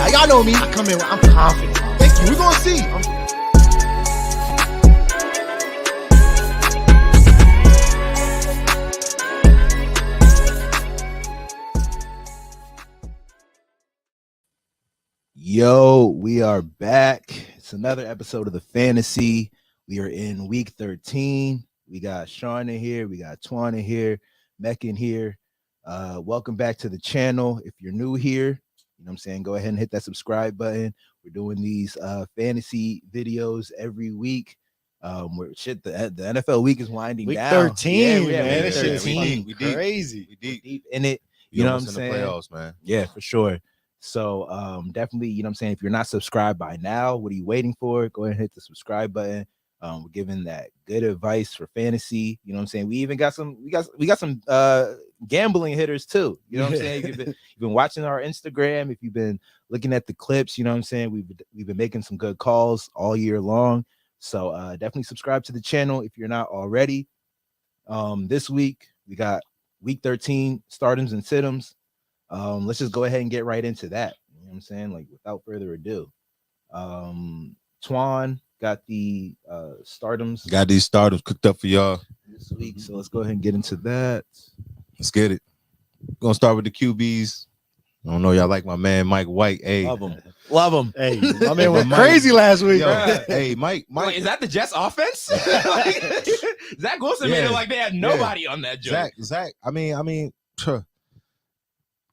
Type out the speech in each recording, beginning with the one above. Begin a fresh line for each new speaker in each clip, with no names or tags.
Now, y'all know me. I come in, I'm confident. Thank you. We're going to see.
Yo, we are back. It's another episode of the Fantasy. We are in week 13. We got Sean in here. We got Twan in here. Mech in here. Welcome back to the channel. If you're new here, you know what I'm saying, go ahead and hit that subscribe button. We're doing these fantasy videos every week. The NFL week is winding
week
down.
13,
yeah,
man.
Week 13.
We deep.
Crazy.
We deep.
Deep in it.
You know what I'm
saying?
saying? The playoffs, man.
Yeah, for sure. So definitely, you know what I'm saying, if you're not subscribed by now, what are you waiting for? Go ahead and hit the subscribe button. We're giving that good advice for fantasy. You know what I'm saying? We even got some, we got some gambling hitters too. You know what I'm saying? You've been watching our Instagram, if you've been looking at the clips, you know what I'm saying? We've been making some good calls all year long. So definitely subscribe to the channel if you're not already. This week we got week 13 Start Ems and Sit Ems. Let's just go ahead and get right into that. You know what I'm saying? Like, without further ado. Twan got the Start Ems.
Got these Start Ems cooked up for y'all
this week. So let's go ahead and get into that.
Let's get it. Gonna start with the QBs. I don't know, y'all like my man Mike White. Hey,
Love him.
Hey, my man went crazy last week.
Yo, hey, Mike.
Wait, is that the Jets offense? Zach Wilson made it like they had nobody on that joke.
Zach. I mean,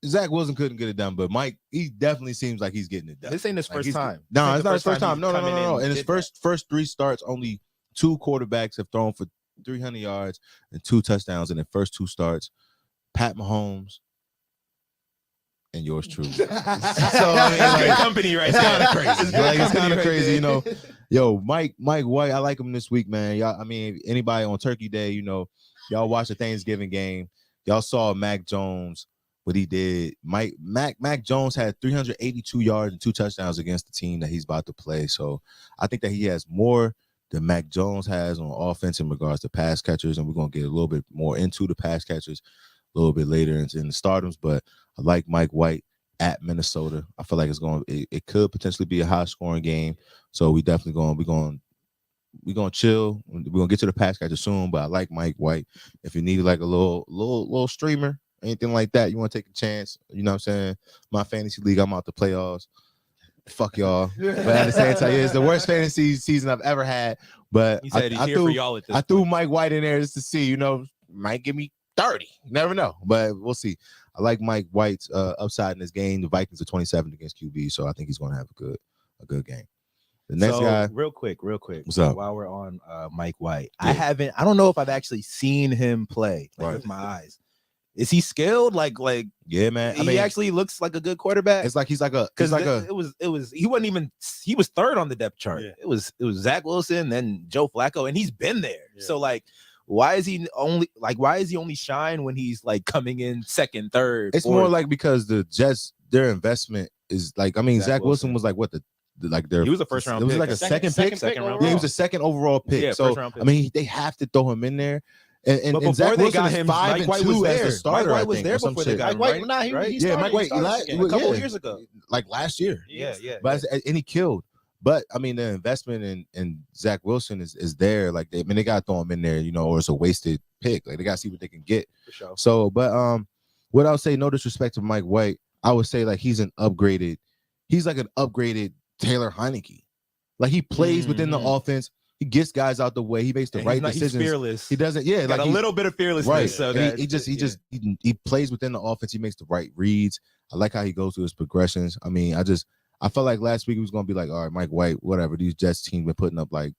Zach Wilson couldn't get it done, but Mike, he definitely seems like he's getting it done.
This ain't his first time.
No, it's not his first time. No. In his first 3 starts, only 2 quarterbacks have thrown for 300 yards and 2 touchdowns in their first 2 starts. Pat Mahomes and yours truly. So
I mean, like, good company, right? It's kind of crazy.
It's kind of crazy, you know. Yo, Mike White, I like him this week, man. Y'all, I mean, anybody on Turkey Day, you know, y'all watch the Thanksgiving game. Y'all saw Mac Jones, what he did. Mac Jones had 382 yards and 2 touchdowns against the team that he's about to play. So I think that he has more than Mac Jones has on offense in regards to pass catchers, and we're gonna get a little bit more into the pass catchers a little bit later in the Start Ems. But I like Mike White at Minnesota. I feel like it could potentially be a high scoring game. So we definitely we're gonna chill. We're gonna get to the pass catcher soon. But I like Mike White. If you need like a little streamer, anything like that, you want to take a chance. You know what I'm saying? My fantasy league, I'm out the playoffs. Fuck y'all. But at the same time, it's the worst fantasy season I've ever had. But
he said he's here for y'all at this
I threw Mike White in there just to see, you know, might give me 30. Never know. But we'll see. I like Mike White's upside in this game. The Vikings are 27 against QB, so I think he's going to have a good game. The next guy,
real quick.
What's up?
While we're on Mike White, yeah. I don't know if I've actually seen him play with my eyes. Is he skilled? Like,
yeah, man.
He actually looks like a good quarterback.
It's like he
was third on the depth chart. Yeah. It was Zach Wilson, then Joe Flacco, and he's been there. Yeah. So like, why is he only shine when he's like coming in second, third?
It's more like because the Jets, their investment is like, I mean, Zach Wilson was like what he was a first round. It was pick. Like a second pick. Yeah, he was a second overall pick. Yeah, so I mean, they have to throw him in there. And Zach Wilson is 5-2 as the starter.
Mike White was there before they got him, right?
Mike White,
a couple of years ago,
like last year.
Yeah.
But and he killed. But I mean, the investment in Zach Wilson is there. Like, they got to throw him in there, you know, or it's a wasted pick. Like, they got to see what they can get.
For sure.
So, but what I would say, no disrespect to Mike White, I would say like he's like an upgraded Taylor Heineke. Like, he plays within the offense. He gets guys out the way. He makes the right decisions.
He's fearless.
He doesn't. Yeah,
got like a little bit of fearlessness.
Right.
So
he plays within the offense. He makes the right reads. I like how he goes through his progressions. I mean, I felt like last week he was gonna be like, all right, Mike White, whatever. These Jets teams been putting up like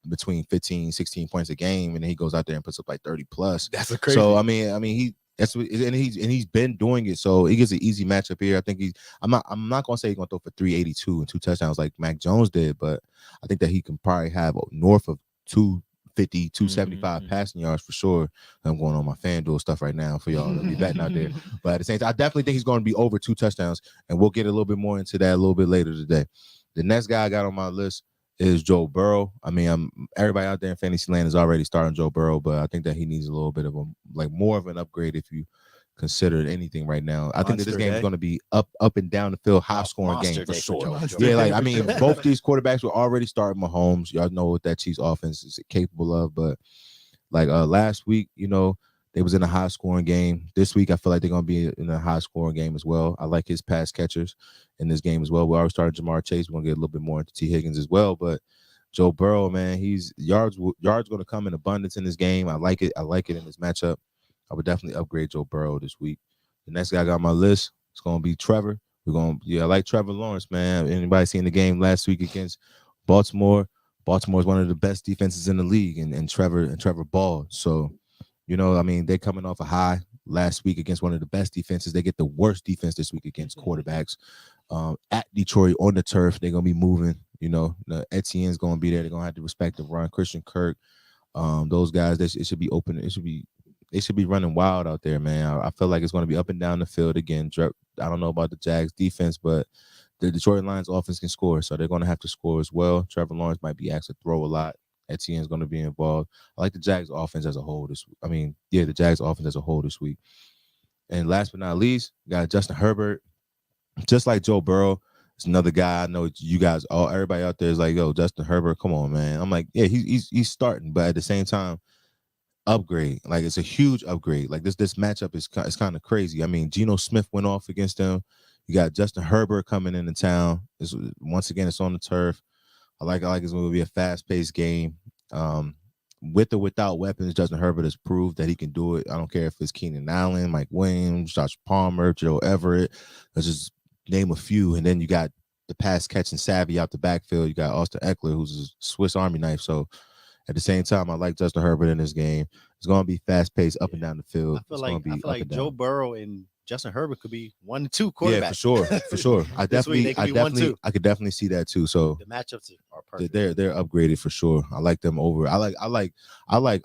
between 15, 16 points a game, and then he goes out there and puts up like 30 plus.
That's a crazy.
So I mean, he's been doing it. So he gets an easy matchup here. I think I'm not gonna say he's gonna throw for 382 and 2 touchdowns like Mac Jones did, but I think that he can probably have north of 250, 275 passing yards for sure. I'm going on my FanDuel stuff right now for y'all to be betting out there. But at the same time, I definitely think he's going to be over 2 touchdowns, and we'll get a little bit more into that a little bit later today. The next guy I got on my list is Joe Burrow. I mean, everybody out there in fantasy land is already starting Joe Burrow, but I think that he needs a little bit of more of an upgrade if you considered anything right now. I think that this
Monster
game is
day.
going to be up and down the field, high scoring
Monster
game for
day
sure.
Joe.
Monster
Yeah,
day
like I
for
mean,
sure.
both these quarterbacks were already starting Mahomes. Y'all know what that Chiefs offense is capable of, but like last week, you know, they was in a high scoring game. This week, I feel like they're gonna be in a high scoring game as well. I like his pass catchers in this game as well. We already started Jamar Chase. We're gonna get a little bit more into T. Higgins as well, but Joe Burrow, man, he's yards going to come in abundance in this game. I like it. I like it in this matchup. I would definitely upgrade Joe Burrow this week. The next guy I got on my list is going to be Trevor. I like Trevor Lawrence, man. Anybody seen the game last week against Baltimore? Baltimore is one of the best defenses in the league, and Trevor balled. So, you know, I mean, they're coming off a high last week against one of the best defenses. They get the worst defense this week against quarterbacks. At Detroit on the turf, they're gonna be moving. You know, the Etienne's gonna be there. They're gonna have to respect the run. Christian Kirk, those guys, it should be open. They should be running wild out there, man. I feel like it's gonna be up and down the field again. I don't know about the Jags defense, but the Detroit Lions offense can score, so they're gonna have to score as well. Trevor Lawrence might be asked to throw a lot. Etienne's gonna be involved. I like the Jags offense as a whole this week. The Jags offense as a whole this week. And last but not least, got Justin Herbert. Just like Joe Burrow, it's another guy I know you guys, everybody out there is like, yo, Justin Herbert, come on, man. I'm like, yeah, he's starting, but at the same time, upgrade. Like it's a huge upgrade. Like this matchup is kind of crazy. I mean, Geno Smith went off against them. You got Justin Herbert coming into town. Once again, it's on the turf. I like it's going to be a fast-paced game. With or without weapons, Justin Herbert has proved that he can do it. I don't care if it's Keenan Allen, Mike Williams, Josh Palmer, Joe Everett. Let's just name a few. And then you got the pass catching savvy out the backfield. You got Austin Eckler, who's a Swiss Army knife. So at the same time, I like Justin Herbert in this game. It's going to be fast-paced up and down the field.
I feel like Joe Burrow and Justin Herbert could be 1-2 quarterbacks.
Yeah, for sure. I could definitely see that too. So
the matchups are perfect.
They're upgraded for sure. I like them over. I like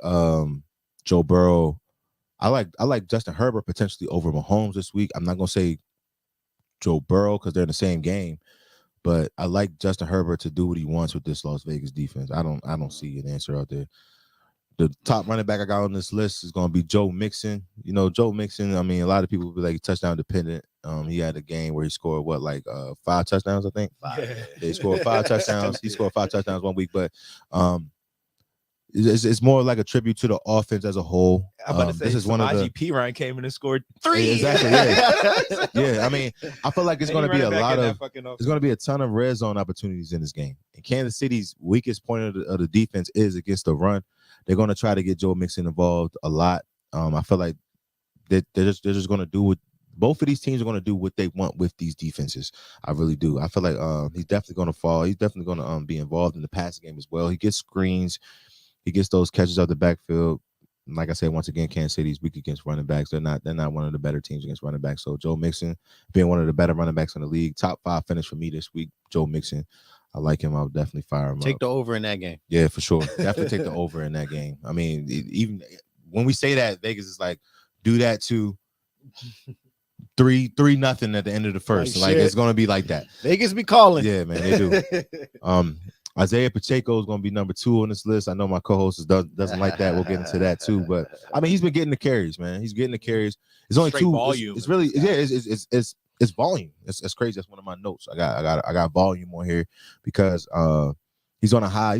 Joe Burrow. I like Justin Herbert potentially over Mahomes this week. I'm not gonna say Joe Burrow because they're in the same game, but I like Justin Herbert to do what he wants with this Las Vegas defense. I don't see an answer out there. The top running back I got on this list is going to be Joe Mixon. You know, Joe Mixon, I mean, a lot of people will be like touchdown dependent. He had a game where he scored 5 touchdowns, I think. He scored 5 touchdowns. He scored 5 touchdowns one week, but it's more like a tribute to the offense as a whole.
I'm about to say,
this is one of the
IGP Ryan came in and scored 3.
Exactly. Yeah. Yeah. I mean, I feel like it's going to be there's going to be a ton of red zone opportunities in this game. And Kansas City's weakest point of the defense is against the run. They're going to try to get Joe Mixon involved a lot. I feel like they're just going to do what both of these teams are going to do what they want with these defenses. I really do. I feel like he's definitely going to fall. He's definitely going to be involved in the passing game as well. He gets screens. He gets those catches out the backfield. Like I said, once again, Kansas City's weak against running backs. They're not one of the better teams against running backs. So Joe Mixon being one of the better running backs in the league, top 5 finish for me this week. Joe Mixon. I like him. I'll definitely fire him up.
Take the over in that game.
Yeah, for sure. Definitely take the over in that game. I mean, even when we say that, Vegas is like, do that to 3-0 at the end of the first. Like it's gonna be like that.
Vegas be calling.
Yeah, man, they do. Isaiah Pacheco is gonna be number 2 on this list. I know my co-host doesn't like that. We'll get into that too. But I mean, he's been getting the carries, man. He's getting the carries. It's only
Straight
2
volume.
It's really it's volume. It's crazy. That's one of my notes. I got volume on here because he's on a high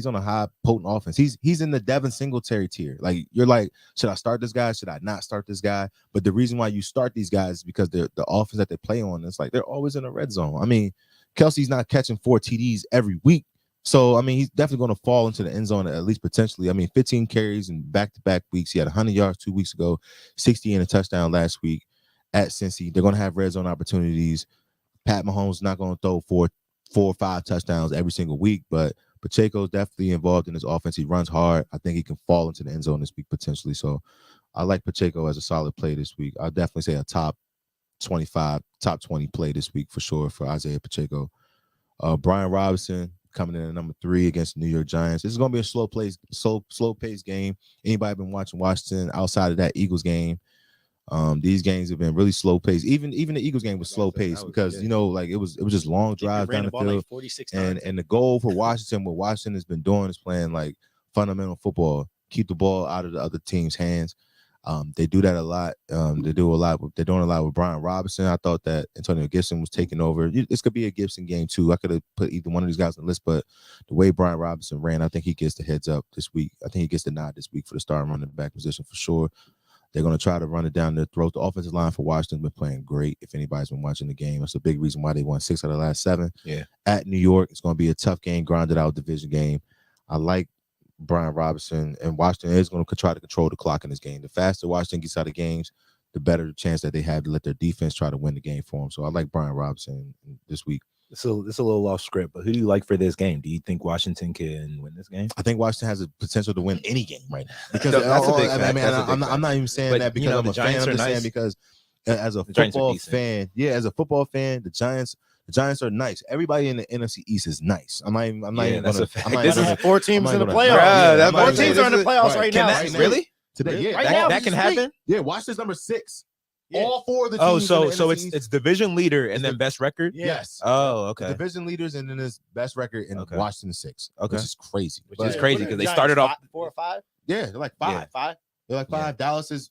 potent offense. He's in the Devin Singletary tier. Like you're like, should I start this guy? Should I not start this guy? But the reason why you start these guys is because the offense that they play on, it's like they're always in the red zone. I mean, Kelsey's not catching 4 TDs every week. So, I mean, he's definitely going to fall into the end zone, at least potentially. I mean, 15 carries in back-to-back weeks. He had 100 yards 2 weeks ago, 60 and a touchdown last week at Cincy. They're going to have red zone opportunities. Pat Mahomes is not going to throw 4 or 5 touchdowns every single week, but Pacheco's definitely involved in his offense. He runs hard. I think he can fall into the end zone this week potentially. So I like Pacheco as a solid play this week. I'll definitely say a top 25, top 20 play this week for sure for Isaiah Pacheco. Brian Robinson coming in at number 3 against the New York Giants. This is going to be a slow paced game. Anybody been watching Washington outside of that Eagles game? These games have been really slow paced. Even the Eagles game was slow paced because you know, like it was just long drives down the field.
Like 46 times.
And the goal for Washington, what Washington has been doing is playing like fundamental football, keep the ball out of the other team's hands. They do that a lot. They're doing a lot with Brian Robinson. I thought that Antonio Gibson was taking over. This could be a Gibson game too. I could have put either one of these guys on the list, but the way Brian Robinson ran, I think he gets the heads up this week. I think he gets the nod this week for the starting running back position for sure. They're going to try to run it down their throat. The offensive line for Washington's been playing great. If anybody's been watching the game, that's a big reason why they won 6 out of the last 7.
Yeah.
At New York, it's going to be a tough game, grounded out division game. I like Brian Robinson, and Washington is going to try to control the clock in this game. The faster Washington gets out of games, the better the chance that they have to let their defense try to win the game for them. So I like Brian Robinson this week.
It's a little off script, but who do you like for this game? Do you think Washington can win this game?
I think Washington has the potential to win any game right now. Because
That's a big fact.
I mean,
That's a big
I'm not even saying
But,
that because
you know,
I'm
the
a fan.
Giants
I'm
are
just saying
nice.
because as a
The Giants are
football
decent.
fan, as a football fan, the Giants are nice. Everybody in the NFC East is nice. I'm not even
that's
gonna.
a fact.
I'm not
This
even
is
gonna-
4 teams
I'm
in
not
the
gonna-
playoffs.
Bruh, that's
Four
what I'm
teams
saying.
are in the playoffs right
Can
now.
that
Right now.
really?
today. Yeah,
Right
that-
now,
That can happen.
Yeah, Washington's number 6.
Yeah.
All 4 of the
Oh,
teams.
so
in the NFC East.
it's division leader and then best record.
Yeah.
Yes.
Oh,
The
okay.
division leaders and then his best record in
Okay.
Washington 6.
Okay.
Which is crazy.
Which
But-
is crazy
What are
because
the
they
Giants,
started off
4 or 5.
Yeah, they're like 5.
5.
They're like 5. Dallas is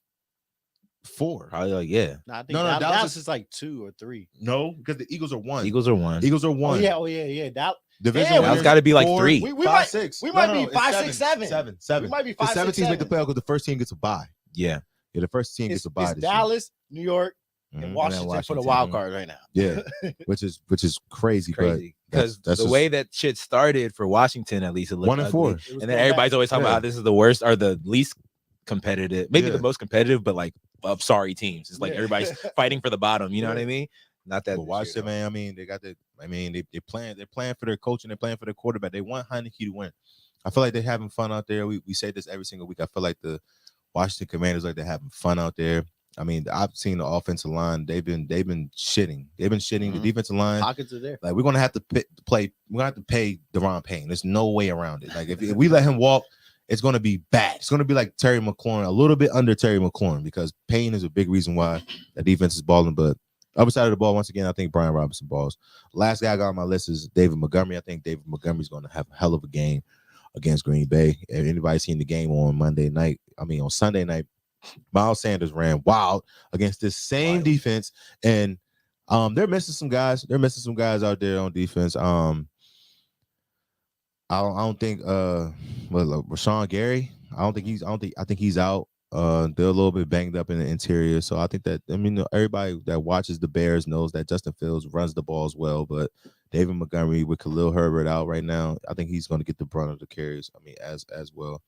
4.
probably like yeah.
No, I think
No,
Dallas,
Dallas
is like 2 or 3.
No, because the Eagles are 1.
Eagles are 1.
Eagles are 1.
Oh yeah. Dallas.
Division
Yeah,
winners,
That's got to be like
4,
3.
We
5,
might
6.
we might be
it's
5, 6, 7.
7.
We might be
The
5,
7
6,
teams make the
7.
playoff because the first team gets a bye.
Yeah.
Yeah, the first team
It's
gets a bye. this year.
Dallas, New York,
Mhm.
and Washington for the
Washington,
wild
yeah.
card right now.
Yeah, which is crazy.
Crazy because
that's
the
just-
way that shit started for Washington, at least it looked
1 and
ugly.
4.
It was
And then
going
everybody's
back.
always talking
Yeah.
about how this is the worst or the least competitive, maybe
Yeah.
the most competitive, but like of sorry teams. It's like
Yeah.
everybody's fighting for the bottom. You know what I mean? Not that.
But Washington, man. I mean, they got the. I mean, they're playing for their coach and they're playing for their quarterback. They want Heineke to win. I feel like they're having fun out there. We say this every single week. I feel like the Washington Commanders, like, they're having fun out there. I mean, I've seen the offensive line. They've been shitting. They've been shitting.
Mhm.
The defensive line.
Pockets are there.
Like, we're gonna have to play. We're gonna have to pay Deron Payne. There's no way around it. Like, if we let him walk, it's gonna be bad. It's gonna be like Terry McLaurin, a little bit under Terry McLaurin, because Payne is a big reason why that defense is balling. But other side of the ball, once again, I think Brian Robinson balls. Last guy I got on my list is David Montgomery. I think David Montgomery's gonna have a hell of a game against Green Bay. If anybody's seen the game on Sunday night, Miles Sanders ran wild against this same defense, and they're missing some guys. They're missing some guys out there on defense. I don't think Rashawn Gary. I think he's out. They're a little bit banged up in the interior, so I think that everybody that watches the Bears knows that Justin Fields runs the ball as well, but David Montgomery with Khalil Herbert out right now, I think he's going to get the brunt of the carries. I mean, as well.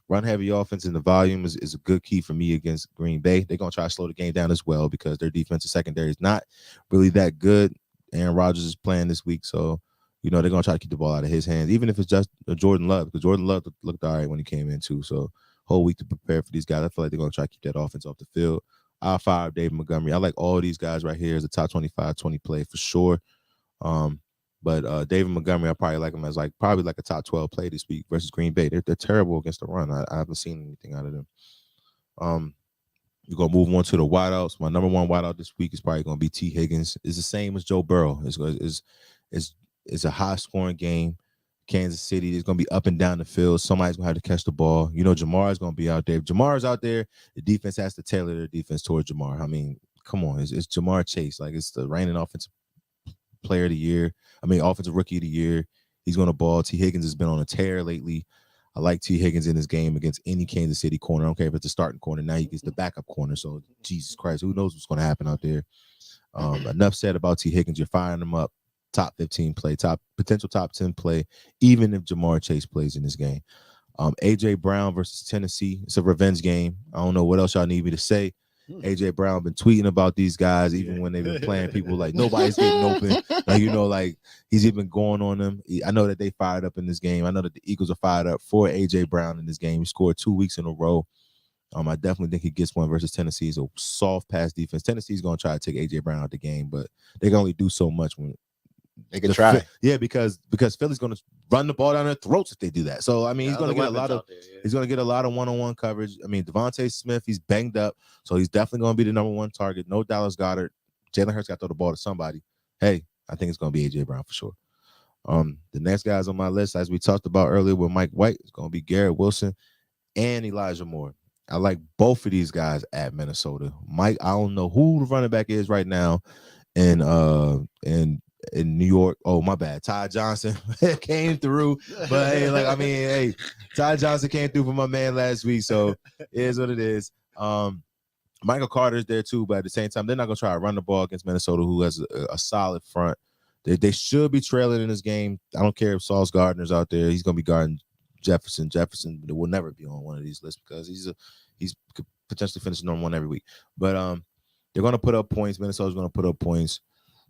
Run heavy offense and the volume is a good key for me against Green Bay. They're going to try to slow the game down as well because their defensive secondary is not really that good. Aaron Rodgers is playing this week, so they're going to try to keep the ball out of his hands, even if it's just Jordan Love, because Jordan Love looked all right when he came in too. So whole week to prepare for these guys. I feel like they're going to try to keep that offense off the field. I'll fire David Montgomery. I like all these guys right here as a top 25, 20 play for sure. But David Montgomery, I probably like him as probably a top 12 play this week versus Green Bay. They're terrible against the run. I haven't seen anything out of them. We're gonna move on to the wideouts. My number 1 wideout this week is probably gonna be T. Higgins. It's the same as Joe Burrow. It's a high scoring game. Kansas City is gonna be up and down the field. Somebody's gonna have to catch the ball. Jamar is gonna be out there. If Jamar's out there, the defense has to tailor their defense towards Jamar. I mean, come on, it's Jamar Chase. Like, it's the reigning offensive player of the year. Offensive rookie of the year. He's going to ball. T. Higgins has been on a tear lately. I like T. Higgins in this game against any Kansas City corner. I don't care if it's a starting corner. Now he gets the backup corner. So, Jesus Christ, who knows what's going to happen out there? Enough said about T. Higgins. You're firing him up. Top 15 play, potential top 10 play, even if Jamar Chase plays in this game. A.J. Brown versus Tennessee. It's a revenge game. I don't know what else y'all need me to say. A.J. Brown been tweeting about these guys even when they've been playing. People like nobody's getting open. Like he's even going on them. I know that they fired up in this game. I know that the Eagles are fired up for A.J. Brown in this game. He scored 2 weeks in a row. I definitely think he gets one versus Tennessee. It's a soft pass defense. Tennessee's going to try to take A.J. Brown out the game, but they can only do so much when
They can try.
Yeah, because Philly's going to run the ball down their throats if they do that. So he's going to get a lot of he's going to get a lot of one-on-one coverage. Devontae Smith, he's banged up, so he's definitely going to be the number 1 target. No Dallas Goedert. Jalen Hurts got to throw the ball to somebody. Hey, I think it's going to be A.J. Brown for sure. The next guys on my list, as we talked about earlier with Mike White, is going to be Garrett Wilson and Elijah Moore. I like both of these guys at Minnesota. Mike, I don't know who the running back is right now in New York. Oh, my bad. Ty Johnson came through. But hey, like I mean, hey, Ty Johnson came through for my man last week. So it is what it is. Michael Carter's there too, but at the same time, they're not gonna try to run the ball against Minnesota, who has a solid front. They should be trailing in this game. I don't care if Sauce Gardner's out there; he's gonna be guarding Jefferson. Jefferson will never be on one of these lists because he's potentially finishing on one every week. But they're gonna put up points. Minnesota's gonna put up points.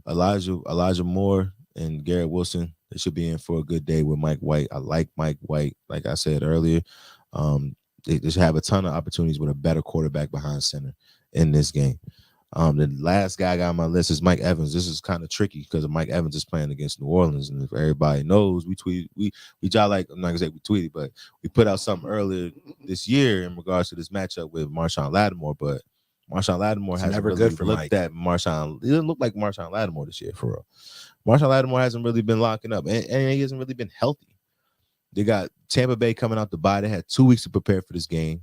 Elijah Moore and Garrett Wilson, they should be in for a good day with Mike White. I like Mike White, like I said earlier. They should have a ton of opportunities with a better quarterback behind center in this game. The last guy I got on my list is Mike Evans. This is kind of tricky because Mike Evans is playing against New Orleans, and if everybody knows, we try, like, I'm not gonna say we tweeted, but we put out something earlier this year in regards to this matchup with Marshawn Lattimore. But Marshawn Lattimore hasn't
never
really
good for
looked
Mike.
at Marshawn. He didn't look like Marshawn Lattimore this year for real. Marshawn Lattimore hasn't really been locking up, and he hasn't really been healthy. They got Tampa Bay coming out the bye. They had 2 weeks to prepare for this game.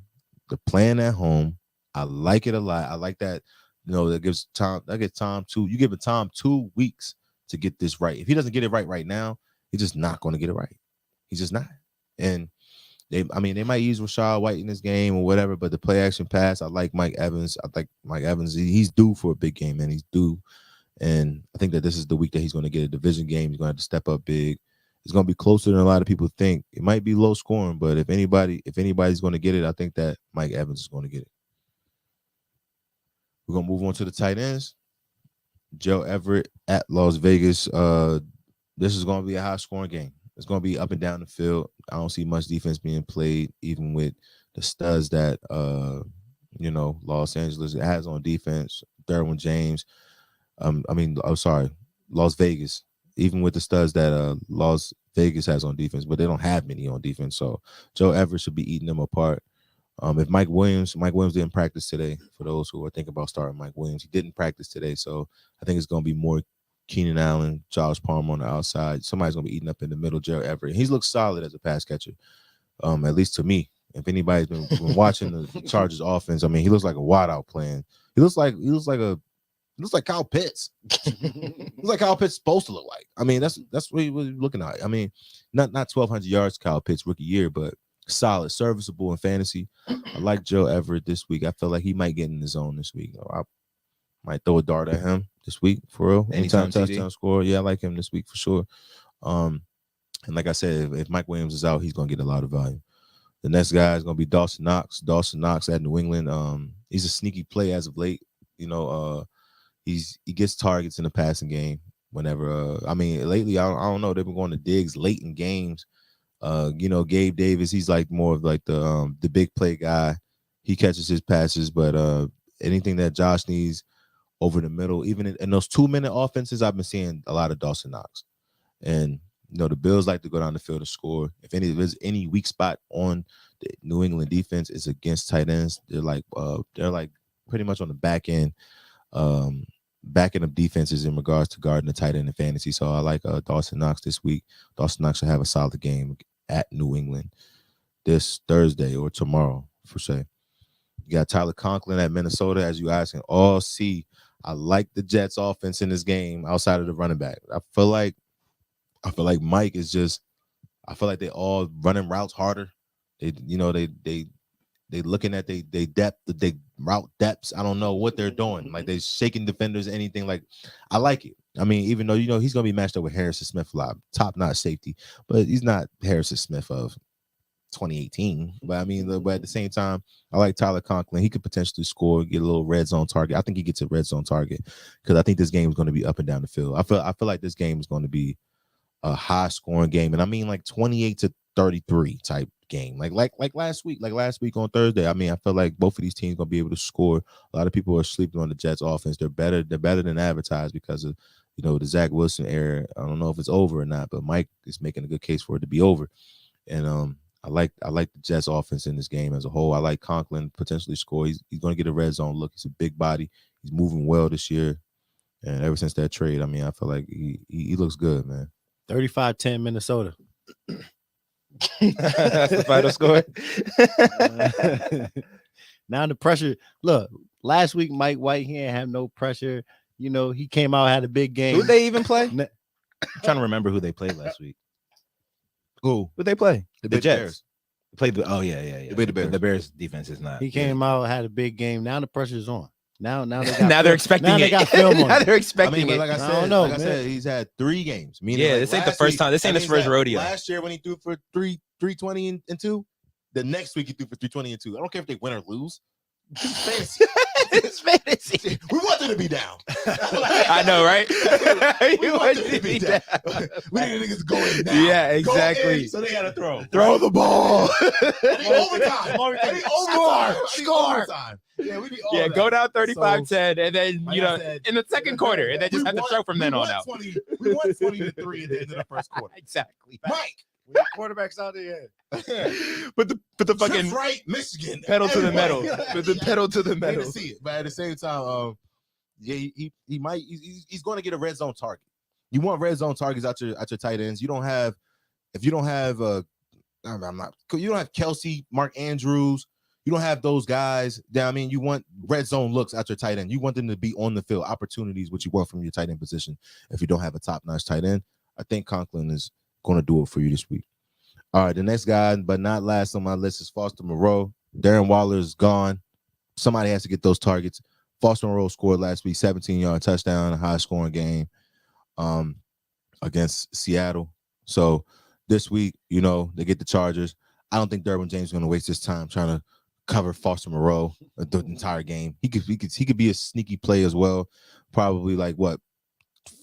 They're playing at home. I like it a lot. I like that. That gives Tom. That gives Tom you give Tom 2 weeks to get this right. If he doesn't get it right now, he's just not going to get it right. He's just not. And they might use Rashad White in this game or whatever, but the play action pass, I like Mike Evans. He's due for a big game, man. He's due. And I think that this is the week that he's going to get a division game. He's going to have to step up big. It's going to be closer than a lot of people think. It might be low scoring, but if anybody's going to get it, I think that Mike Evans is going to get it. We're going to move on to the tight ends. Joe Everett at Las Vegas. This is going to be a high-scoring game. It's going to be up and down the field. I don't see much defense being played, even with the studs that, Los Angeles has on defense. Derwin James. Las Vegas. Even with the studs that Las Vegas has on defense, but they don't have many on defense. So Joe Everett should be eating them apart. If Mike Williams didn't practice today, for those who are thinking about starting Mike Williams, he didn't practice today. So I think it's going to be more Keenan Allen, Josh Palmer on the outside. Somebody's going to be eating up in the middle, Joe Everett. He's looked solid as a pass catcher, at least to me. If anybody's been watching the Chargers offense, he looks like a wideout playing. He looks like Kyle Pitts. Looks like Kyle Pitts supposed to look like. That's what he was looking at. Not 1,200 yards Kyle Pitts rookie year, but solid, serviceable in fantasy. I like Joe Everett this week. I feel like he might get in the zone this week. I might throw a dart at him this week for real. Anytime touchdown score. Yeah, I like him this week for sure. And like I said, if Mike Williams is out, he's gonna get a lot of value. The next guy is gonna be Dawson Knox. Dawson Knox at New England. He's a sneaky play as of late. He gets targets in the passing game whenever. Lately I don't know. They've been going to Diggs late in games. Gabe Davis, he's like more of like the big play guy. He catches his passes, but anything that Josh needs over the middle, even in those 2-minute offenses, I've been seeing a lot of Dawson Knox. And the Bills like to go down the field and score. If there's any weak spot on the New England defense, is against tight ends. They're like pretty much on the back end of defenses in regards to guarding the tight end in fantasy. So I like Dawson Knox this week. Dawson Knox should have a solid game at New England this Thursday or tomorrow, for sure. You got Tyler Conklin at Minnesota, as you guys can all see. I like the Jets offense in this game outside of the running back. I feel like Mike is just, I feel like they all running routes harder. They looking at they depth, they route depths. I don't know what they're doing. Like, they shaking defenders, anything. Like, I like it. Even though he's gonna be matched up with Harrison Smith a lot, top-notch safety, but he's not Harrison Smith of 2018. But but at the same time, I like Tyler Conklin. He could potentially score, get a little red zone target. I think he gets a red zone target because I think this game is going to be up and down the field. I feel like this game is going to be a high-scoring game, and like 28-33 type game, like last week on Thursday. I feel like both of these teams gonna be able to score. A lot of people are sleeping on the Jets offense. They're better than advertised because of the Zach Wilson era. I don't know if it's over or not, but Mike is making a good case for it to be over. And I like the Jets offense in this game as a whole. I like Conklin potentially score. He's gonna get a red zone look. He's a big body. He's moving well this year, and ever since that trade, I feel like he looks good, man.
35-10 Minnesota.
That's the final score.
Now the pressure. Look, last week Mike White, he ain't have no pressure. You know, he came out, had a big game.
Who'd they even play?
Ne-
I'm trying to remember who they played last week.
Who?
Who'd they play?
They
The
played the
Jets.
Bears.
Played the yeah.
They played the Bears.
The Bears defense is not.
He came out, had a big game. Now the pressure's on. Now they got
now they're expecting
now
it.
they got film on
now
it.
they're
I
expecting
mean,
it.
but like I
I
said,
don't know,
like I
man.
said, he's had 3 games. Meaning
Yeah,
like
this ain't the
last
first
week-
time. This ain't
that
his
means
first
that
rodeo.
Last year when he threw for 320 and 2, the next week he threw for 320 and 2. I don't care if they win or lose. It's fantasy.
It's fantasy.
We want them to be down.
I know, right?
We
You
want
want
them
to
to be
be
down.
down.
We need niggas going down.
Yeah,
Go
exactly.
in, so they gotta throw.
Throw the ball.
I need overtime. I need overtime. Yeah, we need all
Yeah,
that.
go down 35-10, and then
like
you
I
know
said,
in the second quarter, and then just
we
have to
won-
show from then
we
on
won
out.
20 we won 20-3 at the end of the first quarter.
Exactly.
Mike,
We got quarterbacks out there.
Put the
fucking
fucking
right, Michigan.
pedal to the
Everybody.
metal. Put the pedal to the
Hate to
metal.
see it, but at the same time, yeah, he might he's going to get a red zone target. You want red zone targets at your tight ends. You don't have you don't have Kelsey, Mark Andrews. You don't have those guys. That, I mean, you want red zone looks at your tight end. You want them to be on the field, opportunities, what you want from your tight end position. If you don't have a top-notch tight end, I think Conklin is going to do it for you this week. All right, the next guy, but not last on my list, is Foster Moreau. Darren Waller is gone. Somebody has to get those targets. Foster Moreau scored last week, 17-yard touchdown, a high-scoring game against Seattle. So this week, you know, they get the Chargers. I don't think Derwin James is going to waste his time trying to cover Foster Moreau the entire game. He could be a sneaky play as well. Probably like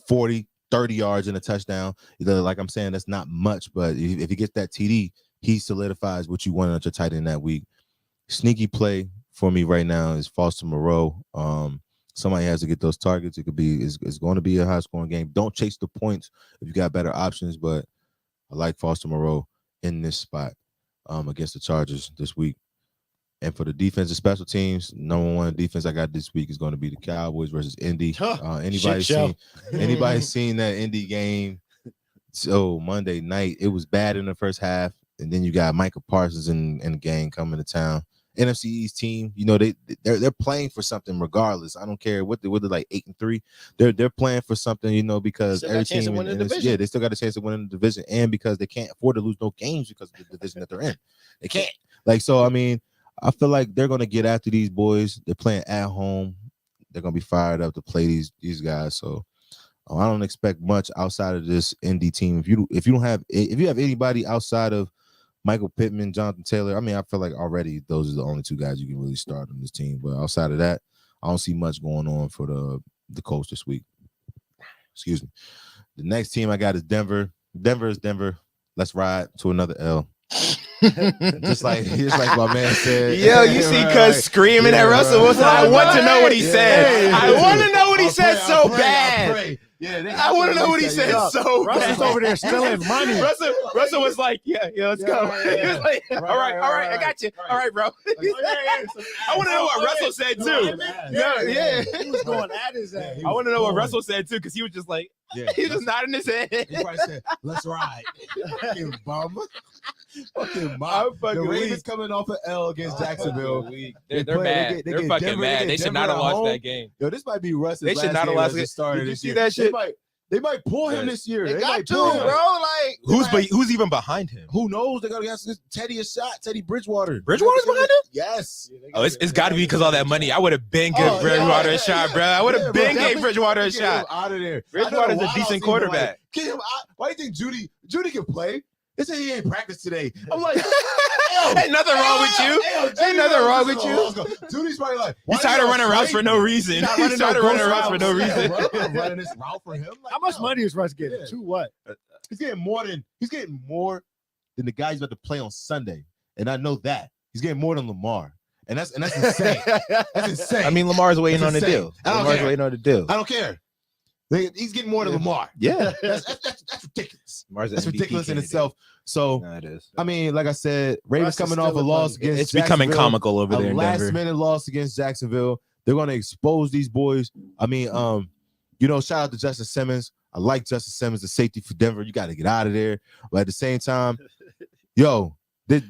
40, 30 yards and a touchdown. Like I'm saying, that's not much, but if he gets that TD, he solidifies what you wanted at your tight end that week. Sneaky play for me right now is Foster Moreau. Somebody has to get those targets. It's going to be a high scoring game. Don't chase the points if you got better options, but I like Foster Moreau in this spot against the Chargers this week. And for the defensive special teams, number one defense I got this week is going to be the Cowboys versus Indy. Anybody seen that Indy game? So Monday night, it was bad in the first half, and then you got Micah Parsons in the game coming to town. NFC East team, you know, they're playing for something regardless. I don't care what they're like 8-3. They're playing for something, you know, because
Still got a
every
chance to
team
win the division.
yeah, they still got a chance to win the division, and because they can't afford to lose no games because of the division that they're in. They can't. So I mean, I feel like they're gonna get after these boys. They're playing at home. They're gonna be fired up to play these guys. So I don't expect much outside of this Indy team. If you have anybody outside of Michael Pittman, Jonathan Taylor, I mean, I feel like already those are the only two guys you can really start on this team. But outside of that, I don't see much going on for the Colts this week. Excuse me. The next team I got is Denver. Denver is Denver. Let's ride to another L. just like my man said.
Yo, you see Cuz screaming at Russell Wilson. I want to know what he said. I want to know what he said so bad. I want to know what he said so bad.
Russell's over there stealing money.
Russell was like, yeah, let's go. He was like, all right, I got you. All right, bro. I want to know what Russell said too. Yeah.
He was going at his ass.
I want to know what Russell said too, because he was just like, he was just nodding his head.
He probably said, "Let's ride." Fucking bum. Fucking mom. The Ravens coming off an L against Jacksonville.
They're mad. They're fucking mad. They should not have lost that game.
Yo, this might be Russ's
They should
last
not have
game
lost
as a
it.
starter
Did you
this
see
year.
that shit?
They might pull him this year.
They
might
got to,
pull him.
bro. Like, who's even behind him?
Who knows? They got to get Teddy a shot. Teddy Bridgewater.
Bridgewater's behind him?
Yes.
Oh, it's got to be because of all that money. I would have been good Bridgewater a shot, bro. I would have been gave Bridgewater a shot.
Out of there.
Bridgewater's a decent quarterback.
Get him out. Why do you think Judy can play? They say he ain't practiced today. I'm like,
ain't nothing wrong with you. Ain't nothing wrong with you.
Judy's probably like,
He's tired of running routes for no reason. He's tired of running routes for no reason.
I'm running this route for him. Like,
How much money is Russ getting?
Yeah.
To what?
He's getting more than the guy he's about to play on Sunday. And I know that. He's getting more than Lamar. And that's insane. That's insane.
I mean, Lamar's waiting on the
insane.
deal.
I don't
Lamar's
care.
waiting on the deal.
I don't care. He's getting more than Lamar.
Yeah.
That's ridiculous.
Lamar's
That's
an MVP
ridiculous in
candidate.
itself. So,
No, it is.
I mean, like I said, Ravens
Russ is
coming off a
stealing
loss
money.
against
It's becoming
Jacksonville,
comical over there
a
in
last
Denver.
minute loss against Jacksonville. They're going to expose these boys. I mean, shout out to Justin Simmons. I like Justin Simmons, the safety for Denver. You got to get out of there. But at the same time, yo, they're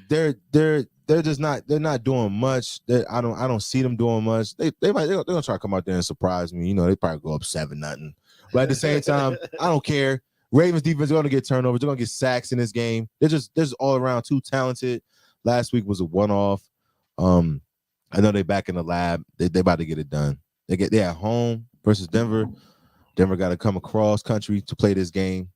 they're just not. They're not doing much. I don't see them doing much. They're gonna try to come out there and surprise me. You know, they probably go up 7-0. But at the same time, I don't care. Ravens defense are gonna get turnovers. They're gonna get sacks in this game. They're just all around too talented. Last week was a one-off. I know they're back in the lab. They about to get it done. They're at home versus Denver. Denver got to come across country to play this game.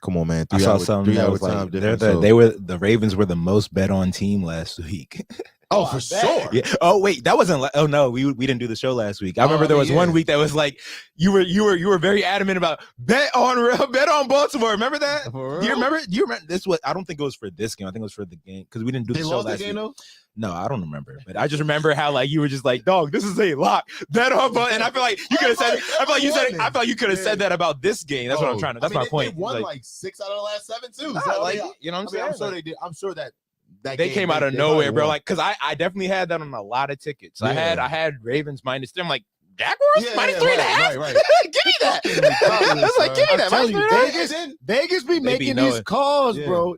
Come on, man.
I saw something that was like the Ravens were the most bet on team last week.
Oh, for sure.
Yeah. Oh wait, that wasn't. Oh no, we didn't do the show last week. I remember there was one week that was like you were very adamant about bet on Baltimore. Remember that? Do you remember? This? What I don't think it was for this game. I think it was for the game because we didn't do the show last week. Though? No, I don't remember, but I just remember how like you were just like, dog, this is a lock. Bet on, and I feel like you could have said. I feel like you said. I feel like you could have said that about this game. That's what I'm trying to. That's my point.
They won like 6 out of the last 7 too.
Nah,
so,
like, you know what I'm saying?
I'm sure they did. I'm sure that
they came out of nowhere, bro. Like, cause I definitely had that on a lot of tickets. Yeah. I had Ravens -3. I'm like, Jaguars -3.5.
Right.
Give me that. I was like, give me that.
Vegas be making these calls, bro.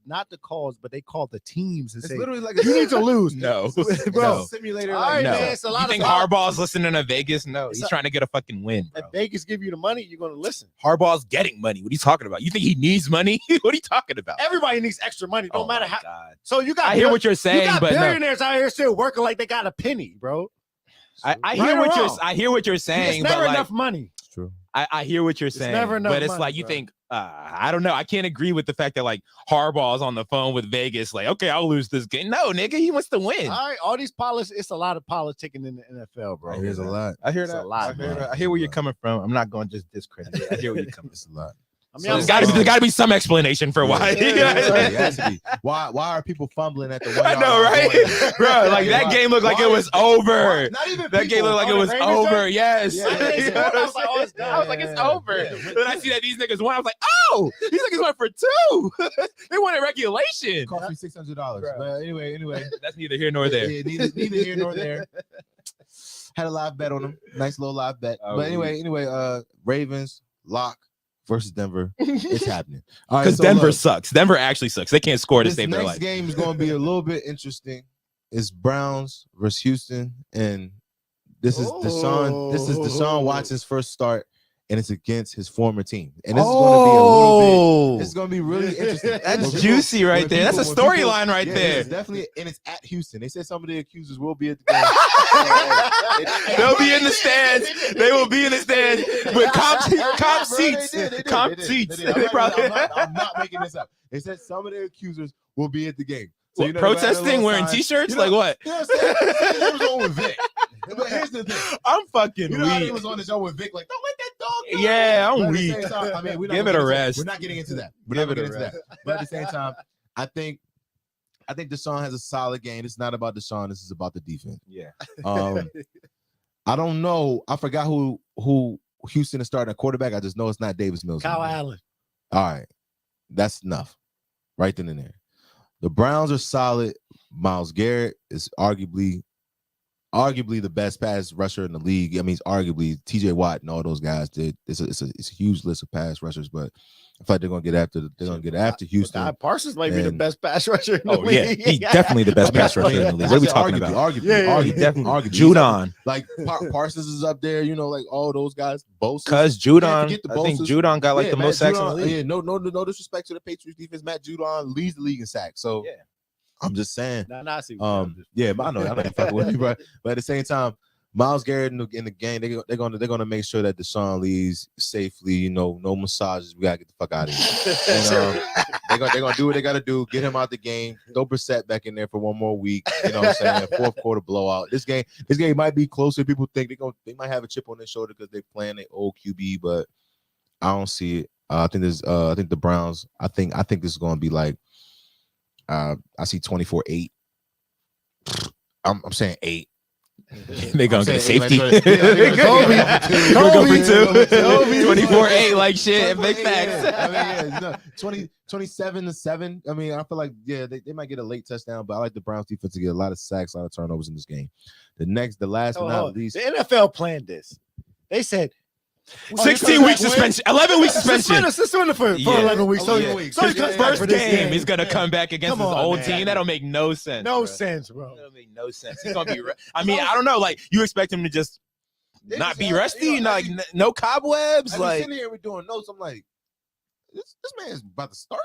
Not the calls, but they call the teams and say,
literally like
you need to lose.
No,
bro. Simulator.
All right,
no.
man. It's a lot
you think
of
Harbaugh's listening to Vegas? No, he's trying to get a fucking win, bro.
If Vegas give you the money, you're gonna listen.
Harbaugh's getting money. What are you talking about? You think he needs money? What are you talking about?
Everybody needs extra money. Don't matter how.
God.
So you got.
I hear what you're saying, but
billionaires out here still working like they got a penny, bro.
I hear what you're saying.
It's never
but
enough money.
It's true.
I hear what you're saying,
never enough
but it's
money,
like you
bro.
think I don't know. I can't agree with the fact that like Harbaugh's on the phone with Vegas, like, okay, I'll lose this game. No, nigga, he wants to win.
All right, all these it's a lot of politicking in the NFL, bro.
There's a lot.
I hear
It's
that.
a lot,
I hear where you're coming from. I'm not going to just discredit it. I hear where you're coming
It's
from.
a lot.
I mean,
So there's got to be some explanation for why.
It has to be. Why are people fumbling at the 1
I know, right, bro? Like that game looked like it was over.
Not even
That game looked like it was over. Yes.
Yeah.
I was like, it's over. Then I see that these niggas won. I was like, oh, these niggas went for 2. They won in regulation.
Cost me $600. But anyway,
That's neither here nor there.
Yeah, neither here nor there. Had a live bet on them. Nice little live bet.
Oh,
but anyway, Ravens lock versus Denver. It's happening. All right,
Because
so
Denver
look,
sucks. Denver actually sucks. They can't score to
this
save their
next
life.
game is going to be a little bit interesting. It's Browns versus Houston, and this is Deshaun Watson's first start, and it's against his former team. And this is going to be a little bit. This is going to be really interesting.
That's juicy right there. That's a storyline right there.
It's definitely, and it's at Houston. They said some of the accusers will be at the game.
They'll be in the stands. They will be in the stands with comp seats. Comp seats.
I'm not making this up. They said some of the accusers will be at the game. So, you know,
protesting, wearing T-shirts, like what?
You know what I'm saying? He was on with Vic. But here's the thing.
I'm fucking
You know how he
weak.
was on the show with Vic, like, don't let that dog go.
Yeah, I'm
But at the
weak.
same time, I mean,
Give it a rest.
We're not getting into that.
Give it a rest.
But at the same time, I think Deshaun has a solid game. It's not about Deshaun. This is about the defense.
Yeah.
I don't know. I forgot who Houston is starting at quarterback. I just know it's not Davis Mills.
Kyle Allen.
All right. That's enough. Right then and there. The Browns are solid. Myles Garrett is arguably the best pass rusher in the league. I mean, he's arguably TJ Watt and all those guys did. It's a huge list of pass rushers, but I feel like they're gonna get after Houston.
God, Parsons might be the best pass rusher in the
Yeah,
league.
he's definitely the best pass rusher in the league. What are we talking about?
Arguably,
Definitely. Judon.
Like Parsons is up there, you know, like all those guys. Bosa.
Because Judon, I think Judon got like the most sacks in the league.
Yeah, no disrespect to the Patriots defense. Matt Judon leads the league in sacks. So
yeah.
I'm just saying.
I see.
Yeah, but I know you're fucking with me, but at the same time, Myles Garrett in the game, they're gonna make sure that Deshaun leaves safely. You know, no massages. We gotta get the fuck out of here. And, they're gonna do what they gotta do. Get him out the game. Throw Brissett back in there for one more week. You know what I'm saying? Fourth quarter blowout. This game might be closer. People think they might have a chip on their shoulder because they're playing their old QB, but I don't see it. I think the Browns. I think this is gonna be like. I see 24-8. I'm saying 8.
They're gonna get safety.
Kobe.
Go for 2. 24-8, like shit. Big facts.
I mean, 27-7. I mean, I feel like they might get a late touchdown, but I like the Browns defense to get a lot of sacks, a lot of turnovers in this game. The last but not least,
the NFL planned this. They said
16-week suspension, 11-week suspension.
Suspended for
Yeah.
11 weeks. So,
11 weeks.
so he
His
comes back
first
for this
game is gonna come back against
Come
his
on,
old
man.
team. That don't make no sense.
No
bro.
sense, bro.
That don't make no sense. He's gonna be. I mean, I don't know. Like, you expect him to just not be rusty? Like, no cobwebs.
I
Like,
sitting here, we're doing notes. I'm like, this man's about to start.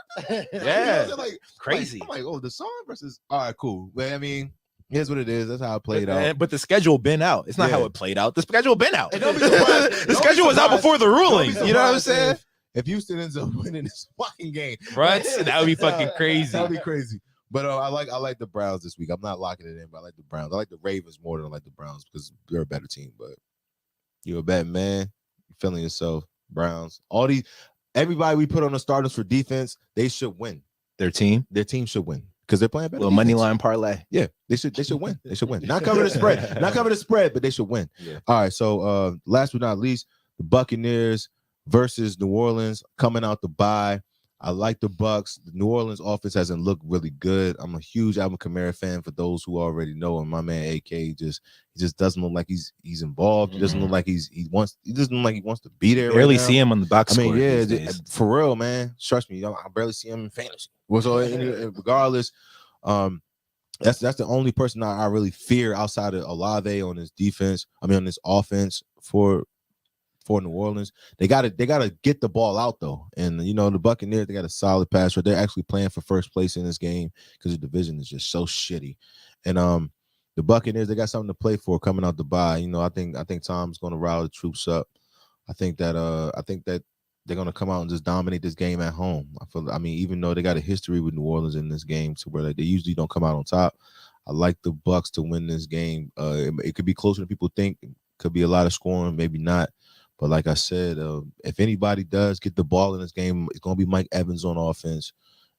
Yeah.
Like
crazy.
I'm like, oh, the song versus. All right, cool. But I mean, here's what it is. That's how it played out.
But the schedule been out. It's not
Yeah.
how it played out. The schedule been out.
And don't be surprised-
The
don't
schedule
be
was out
surprised-
before the ruling.
Don't be
You know what I'm
surprised
saying?
If Houston ends up winning this fucking game,
Right? That would be fucking crazy.
That would be crazy. But I like the Browns this week. I'm not locking it in, but I like the Browns. I like the Ravens more than I like the Browns because they're a better team. But you're a bad man. You're feeling yourself. Browns. Everybody we put on the starters for defense, they should win.
Their team.
Their team should win because they're playing better.
Little money
defense.
line parlay.
Yeah, they should win. They should win. Not cover the spread. Not cover the spread, but they should win.
Yeah.
All right. So last but not least, the Buccaneers versus New Orleans coming out the bye. I like the Bucks. The New Orleans offense hasn't looked really good. I'm a huge Alvin Kamara fan for those who already know. And my man AK just doesn't look like he's involved. He doesn't look like he doesn't look like he wants to be there.
Barely
right now.
see him on the box
I mean,
score
yeah,
these days.
for real, man. Trust me, I barely see him in fantasy. Well, so regardless, that's the only person I really fear outside of Olave on this defense. I mean, on this offense for New Orleans. They gotta get the ball out though. And you know, the Buccaneers, they got a solid pass rush. They're actually playing for first place in this game because the division is just so shitty. And the Buccaneers, they got something to play for coming out the bye. You know, I think Tom's gonna rile the troops up. I think that they're gonna come out and just dominate this game at home. I mean, even though they got a history with New Orleans in this game to where they usually don't come out on top. I like the Bucks to win this game. It could be closer than people think. It could be a lot of scoring, maybe not. But like I said, if anybody does get the ball in this game, it's going to be Mike Evans on offense.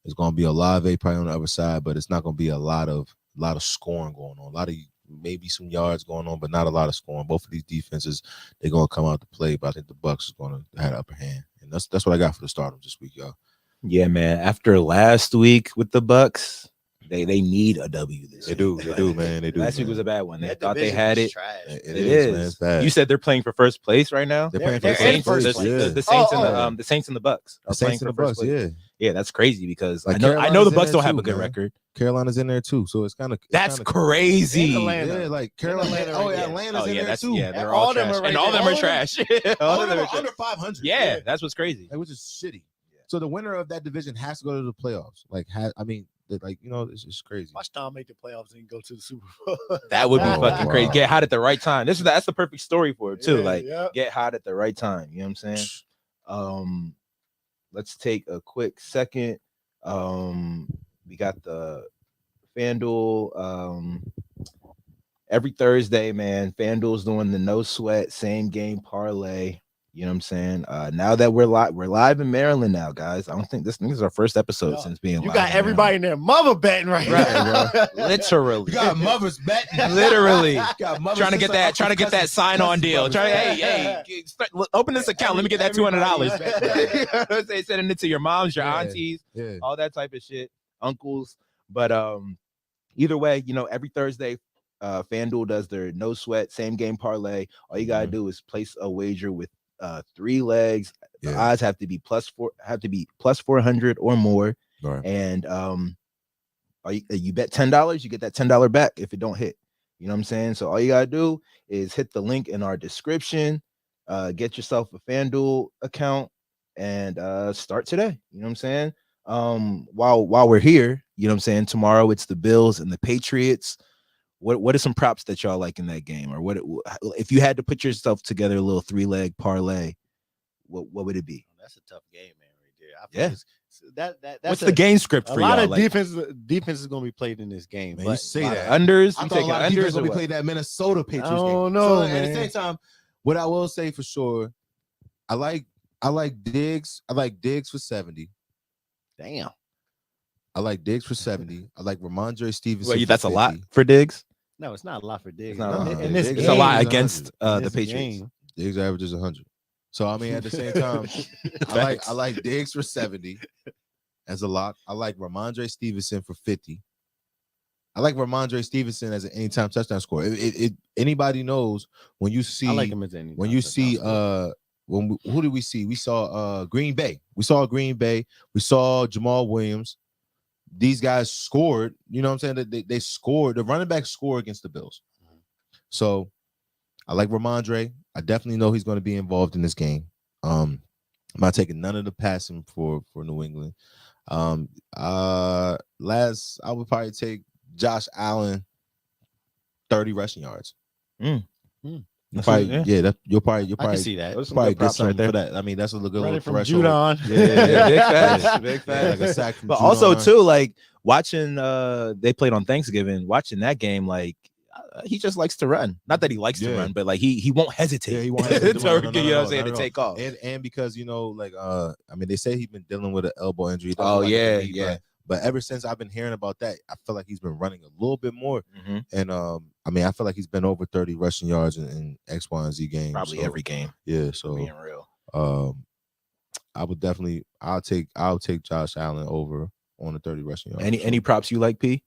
It's going to be Olave probably on the other side, but it's not going to be a lot of scoring going on. A lot of maybe some yards going on, but not a lot of scoring. Both of these defenses, they're going to come out to play, but I think the Bucks is going to have the upper hand. And that's what I got for the start of this week, y'all.
Yeah, man. After last week with the Bucks, they need a W this
They
week.
do, man. They do.
Last week was a bad one. They thought they had it.
It
It
is, man. It's
is.
bad.
You said they're playing for first place right now.
They're playing for
they're
the
in
Saints.
first
The-
place.
yeah.
The Saints and
Oh.
the Saints and the Bucks are
The
playing
Saints
for
and the
first
Bucks,
place.
yeah.
Yeah, that's crazy because
Like
I know the
Carolina's in
Bucks
there
don't have
too,
a good
man.
record.
Carolina's in there too, so it's kind of
That's crazy.
Atlanta.
Yeah, like Carolina.
Atlanta
Oh,
right
yeah,
there.
Atlanta's
Oh
in
yeah,
there
that's
too.
yeah. They're
All
all
them
trash,
are right
and all
there.
them are
All
trash.
All
All
of
of
them
them
are
are trash.
under 500.
Yeah, that's what's crazy.
which is shitty. So the winner of that division has to go to the playoffs. It's just crazy.
Watch Tom make the playoffs and go to the Super Bowl.
That would be
Oh,
fucking
wow.
crazy. Get hot at the right time. That's the perfect story for it too.
Yeah,
Like
yeah.
get hot at the right time. You know what I'm saying? Let's take a quick second. We got the FanDuel. Every Thursday, man. FanDuel's doing the no sweat same game parlay. You know what I'm saying? Now that we're live in Maryland now, guys. I don't think this is our first episode
Yo,
since being
You
live
got
in
everybody in their mother betting right
Right,
now.
Maryland. Literally.
You got mothers betting.
Literally.
Got mothers
trying to get
just
that sign-on deal. Open this account. Let me get that $200. They sending it to your moms, your
Yeah.
aunties,
Yeah.
all that type of shit, uncles. But either way, every Thursday, FanDuel does their no sweat same game parlay. All you gotta do is place a wager with 3 legs. The
Yeah.
odds have to be plus 400 or more.
Right.
And you bet $10, you get that $10 back if it don't hit. You know what I'm saying? So all you gotta do is hit the link in our description, get yourself a FanDuel account, and start today. You know what I'm saying? While we're here, you know what I'm saying? Tomorrow it's the Bills and the Patriots. What are some props that y'all like in that game? Or what if you had to put yourself together a little 3-leg parlay? What would it be?
That's a tough game, man, right there. I
Yeah.
That's
What's the game script
a
for
lot
y'all?
of
Like,
defense is going to be played in this game.
Man,
but
you say
a lot
that.
of unders.
I
You
thought a
taking
lot of
unders
defense
or
will be
what?
playing that Minnesota Patriots game.
don't know,
So, at
man.
the same time, what I will say for sure, I like Diggs. I like Diggs for 70.
Damn.
I like Diggs for 70. I like Ramondre Stevenson.
Well,
for
that's a lot
50.
for Diggs.
No, it's not a lot for Diggs.
It's not a lot.
In this
Diggs
It's a
game,
lot
is
against the
this
Patriots.
game.
Diggs averages 100. So I mean, at the same time, I like Diggs for 70 as a lock. I like Ramondre Stevenson for 50. I like Ramondre Stevenson as an anytime touchdown scorer. Anybody knows when you see
I like him as any.
when you see who did we see? We saw Green Bay. We saw Green Bay. We saw Jamal Williams. These guys scored. You know what I'm saying? They scored. The running back scored against the Bills. So I like Ramondre. I definitely know he's going to be involved in this game. I'm not taking none of the passing for New England. Last I would probably take Josh Allen 30 rushing yards. Probably, yeah, you'll probably
see that.
Probably get something for that. I mean, that's a good little
from
threshold.
Judon.
Yeah, big facts, big facts.
Yeah, like a sack from
But
Judon.
also too, like watching, they played on Thanksgiving. Watching that game, like he just likes to run. Not that he likes to run, but like he won't hesitate.
Yeah, he won't hesitate to run.
You know what I'm saying, to take off.
And because like I mean, they say he's been dealing with an elbow injury.
Oh yeah,
knee,
yeah.
But ever since I've been hearing about that, I feel like he's been running a little bit more.
Mm-hmm.
And I mean, I feel like he's been over 30 rushing yards in X, Y, and Z games.
Probably every game.
Yeah, so
being real.
I would definitely I'll take Josh Allen over on the 30 rushing yards.
Any props you like, P?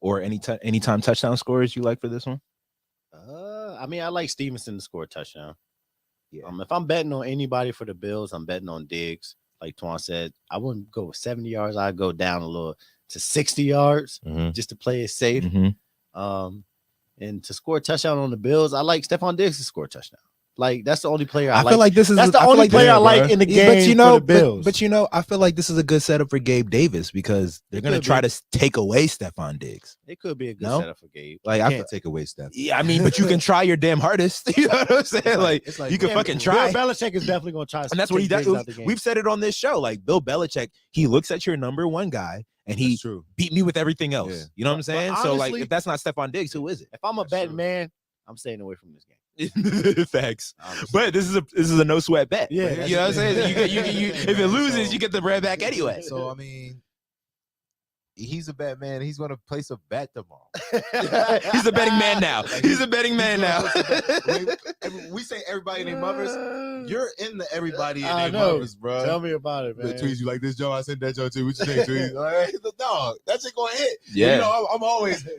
Or anytime touchdown scores you like for this one?
I mean, I like Stevenson to score a touchdown.
Yeah.
If I'm betting on anybody for the Bills, I'm betting on Diggs. Like Twan said, I wouldn't go with 70 yards. I'd go down a little to 60 yards just to play it safe. And to score a touchdown on the Bills, I like Stephon Diggs to score a touchdown. Like that's the only player I like.
Feel like this is
that's the only player I like in the game.
But you know,
for the Bills.
But you know, I feel like this is a good setup for Gabe Davis because they're gonna try to take away Stephon Diggs.
It could be a good setup for Gabe.
Like
I can't take away Steph.
Yeah, I mean, but you can try your damn hardest. You know what I'm saying? Like you can fucking try.
Bill Belichick is definitely gonna try,
and that's what he does. We've said it on this show. Like Bill Belichick, he looks at your number one guy and he beat me with everything else. Yeah. You know what I'm saying?
Honestly,
so like, if that's not Stephon Diggs, who is it?
If I'm a betting man, I'm staying away from this game.
Facts. But this is a no sweat bet.
Yeah,
you know what I'm saying? You if it loses, you get the bread back anyway.
So I mean, he's a bet man. He's gonna place a bet tomorrow.
He's a betting man now. He's a betting man now.
We say everybody named mothers. You're in the everybody named mothers, bro.
Tell me about it, man.
Tweets, you like this, Joe? I said that, Joe, too. What you think, Tweets? All right, the dog. That shit gonna hit.
Yeah.
You know, I'm always. I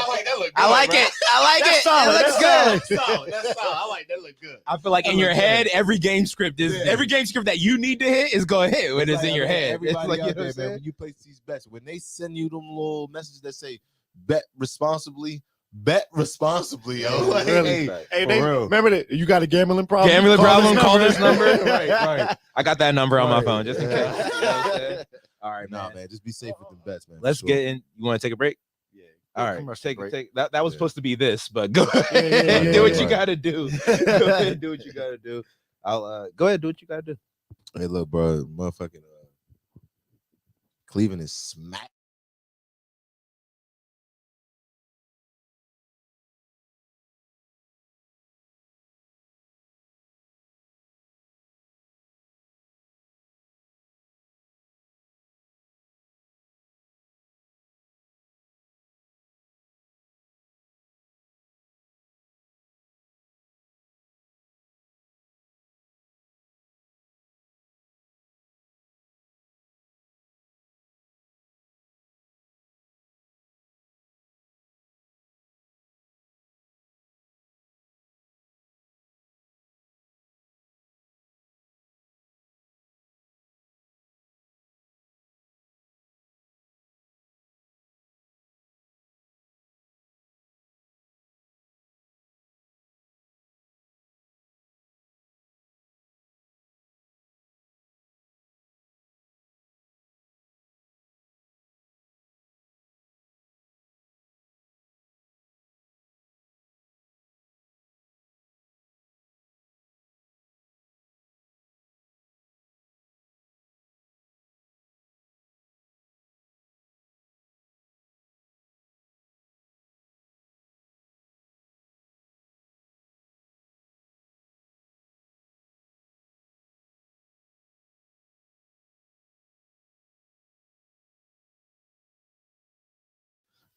like that. Look good.
I like
bro.
it. I like
That's
it.
solid.
It looks
That's
good.
solid.
That's solid. I like that. Look good.
I feel like in your head, every game script that you need to hit is going to hit when it's in your head.
Everybody
like,
out there, man, when you place these bets, when they send you them little messages that say bet responsibly, yo. Like,
Really? Hey, they, remember that you got a gambling problem?
Gambling problem, call this number.
right.
I got that number on my phone just in case. You know what I'm saying? All right,
Nah, man, just be safe with the bets, man.
Let's get in. You want to take a break?
Yeah.
All right,
Commercial break.
take that. That was supposed to be this, but go ahead, do what you gotta do. Go ahead, and do what you gotta do. I'll go ahead, do what you gotta do.
Hey, look, bro, motherfucking Cleveland is smacked.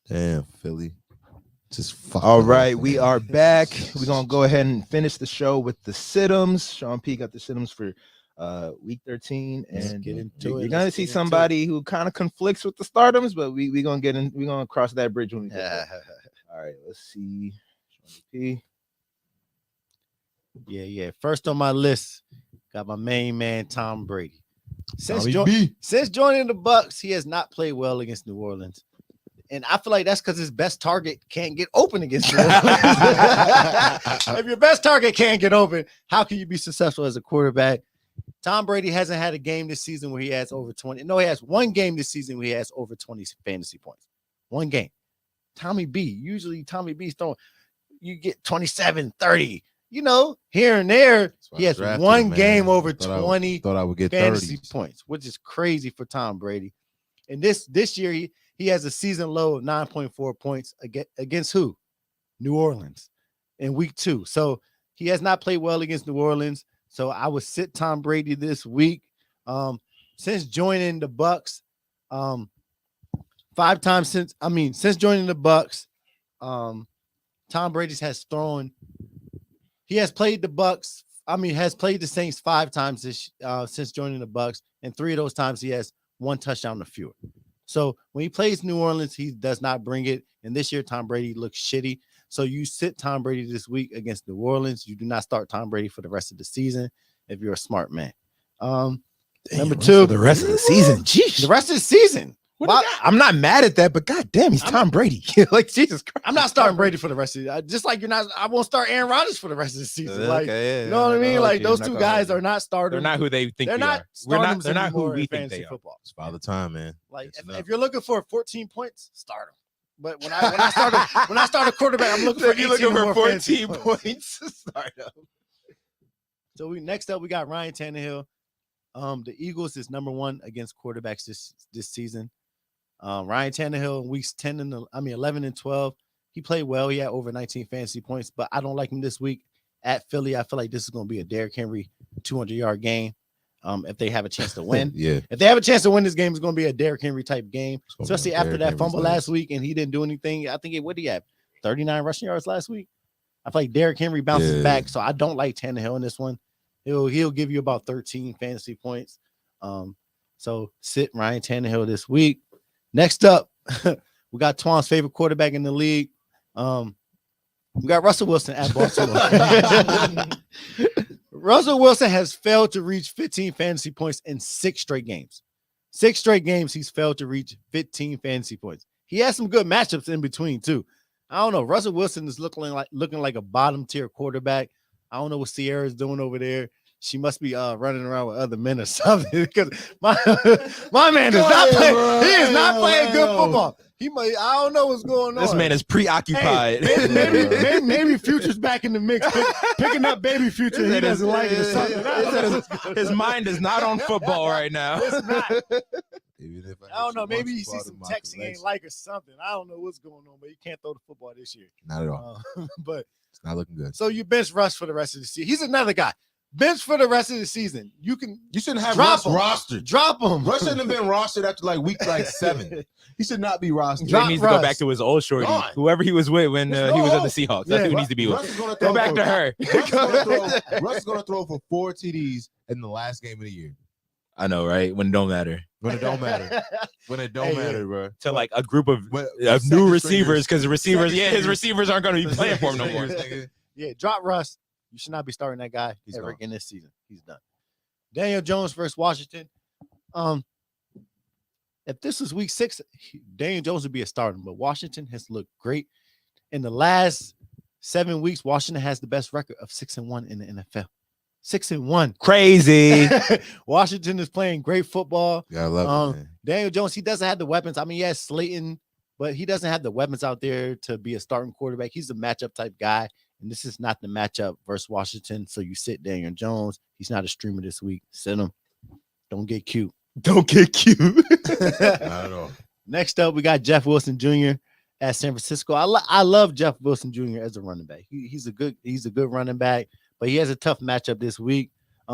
Damn, Philly. Just fuck.
All right, we are back. We're gonna go ahead and finish the show with the sit-ems. Sean P got the sit-ems for week 13, and you're gonna see somebody who kind of conflicts with the stardoms, but we're gonna get in. We're gonna cross that bridge when we get there. All right, let's see. Sean P.
Yeah. First on my list, got my main man Tom Brady. Since
Tommy B.
joining the Bucks, he has not played well against New Orleans. And I feel like that's because his best target can't get open against New Orleans. If your best target can't get open, how can you be successful as a quarterback? Tom Brady hasn't had a game this season where he has over 20. No, he has one game this season where he has over 20 fantasy points. One game. Tommy B's throwing, you get 27, 30. You know, here and there, he has one game over 20
thought I would get
fantasy
30s.
points, which is crazy for Tom Brady. And this year, he has a season low of 9.4 points against who? New Orleans in week 2. So he has not played well against New Orleans. So I would sit Tom Brady this week. Since joining the Bucks, 5 times since joining the Bucks, Tom Brady has thrown. He has played the Bucks. Has played the Saints 5 times since joining the Bucks, and 3 of those times he has 1 touchdown or fewer. So when he plays New Orleans, he does not bring it. And this year, Tom Brady looks shitty. So you sit Tom Brady this week against New Orleans. You do not start Tom Brady for the rest of the season if you're a smart man. Number 2,
the rest of the season. Jeez.
the rest of the season.
I'm not mad at that, but goddamn, he's Tom Brady. Like Jesus Christ.
I'm not starting Brady for the rest of it. Just like you're not, I won't start Aaron Rodgers for the rest of the season. Like, you know what I mean? Like those two guys are not starters.
They're not who they think
They're
they
not
are. They're
starters
not who
anymore
we
in
think
fantasy
they are.
football.
It's about the time, man.
Like
That's
if you're looking for 14 points, start them. But when I start a quarterback, I'm looking for 14
points. Start up.
So next up we got Ryan Tannehill. The Eagles is number 1 against quarterbacks this season. Ryan Tannehill in weeks 11 and 12, he played well. He had over 19 fantasy points, but I don't like him this week at Philly. I feel like this is going to be a Derrick Henry 200-yard game. If they have a chance to win, if they have a chance to win this game, it's going to be a Derrick Henry type game, especially after that fumble last week and he didn't do anything. I think what did he have? 39 rushing yards last week. I feel like Derrick Henry bounces back, so I don't like Tannehill in this one. He'll give you about 13 fantasy points. So sit Ryan Tannehill this week. Next up, we got Twan's favorite quarterback in the league. We got Russell Wilson at Baltimore. Russell Wilson has failed to reach 15 fantasy points in 6 straight games. 6 straight games he's failed to reach 15 fantasy points. He has some good matchups in between too. I don't know. Russell Wilson is looking like a bottom tier quarterback. I don't know what Sierra's doing over there. She must be running around with other men or something because my man is not playing. He is not playing good football. I don't know what's going on.
This man is preoccupied.
Hey, maybe Future's back in the mix, picking up baby Future. He doesn't like it or something.
His mind is not on football right now.
It's not. I
I
don't know. Maybe he sees some text he ain't like or something. I don't know what's going on, but he can't throw the football this year.
Not at all.
But
it's not looking good.
So you bench Russ for the rest of the season. He's another guy. Bench for the rest of the season. You
shouldn't have
Russ
rostered.
Drop him.
Russ shouldn't have been rostered after week 7. He should not be rostered.
He needs to go back to his old shorty, whoever he was with when he was at the Seahawks. That's who he needs to be with. Go back to her.
Russ is going to throw for 4 TDs in the last game of the year.
I know, right? When it don't matter.
When it don't matter. When it don't matter, bro.
To like a group of new receivers, because the receivers, his receivers aren't going to be playing for him no more.
Yeah, drop Russ. You should not be starting that guy ever again this season. He's done. Daniel Jones versus Washington. If this was week 6, Daniel Jones would be a starter, but Washington has looked great. In the last 7 weeks, Washington has the best record of 6-1 in the NFL. 6-1.
Crazy.
Washington is playing great football.
Yeah, I love it, man.
Daniel Jones, he doesn't have the weapons. I mean, he has Slayton, but he doesn't have the weapons out there to be a starting quarterback. He's a matchup type guy. And this is not the matchup versus Washington. So you sit Daniel Jones. He's not a streamer this week. Sit him. Don't get cute.
Don't get cute.
Not at all.
Next up, we got Jeff Wilson Jr. at San Francisco. I love Jeff Wilson Jr. as a running back. He's a good running back, but he has a tough matchup this week.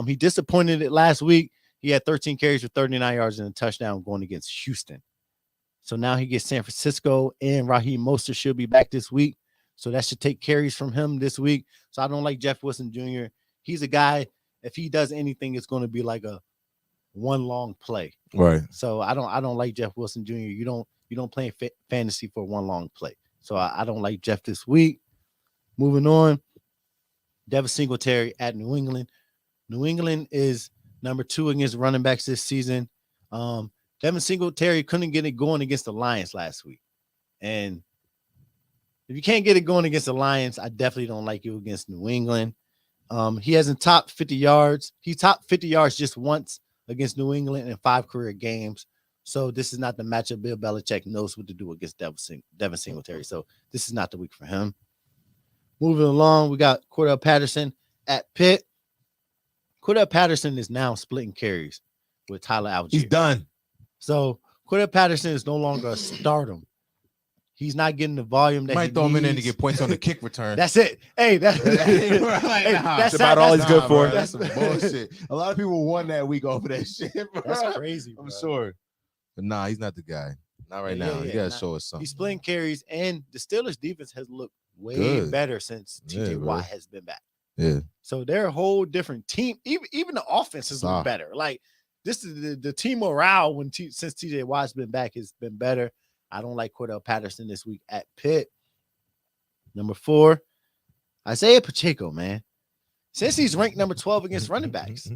He disappointed it last week. He had 13 carries for 39 yards and a touchdown going against Houston. So now he gets San Francisco, and Raheem Mostert should be back this week. So that should take carries from him this week. So I don't like Jeff Wilson Jr. He's a guy, if he does anything, it's going to be like a one long play.
Right.
So I don't like Jeff Wilson Jr. You don't play fantasy for one long play. So I don't like Jeff this week. Moving on. Devin Singletary at New England. New England is number 2 against running backs this season. Devin Singletary couldn't get it going against the Lions last week. And if you can't get it going against the Lions, I definitely don't like you against New England. He hasn't topped 50 yards. He topped 50 yards just once against New England in 5 career games. So this is not the matchup. Bill Belichick knows what to do against Devin Singletary. So this is not the week for him. Moving along, we got Cordell Patterson at Pitt. Cordell Patterson is now splitting carries with Tyler Algier.
He's done.
So Cordell Patterson is no longer a stardom. He's not getting the volume that
Might throw him in there to get points on the kick return.
That's it. Hey, that's
about all he's good for.
That's some bullshit. A lot of people won that week off of that shit, bro.
That's crazy.
I'm sure. But nah, he's not the guy. Not right now. He gotta show us something.
He's splitting carries, and the Steelers defense has looked way
Good.
better since TJ Watt has been back.
Yeah.
So they're a whole different team. Even the offense has looked better. Like this is the team morale since TJ Watt's been back has been better. I don't like Cordell Patterson this week at Pitt. Number 4, Isaiah Pacheco, man. Since he's ranked number 12 against running backs.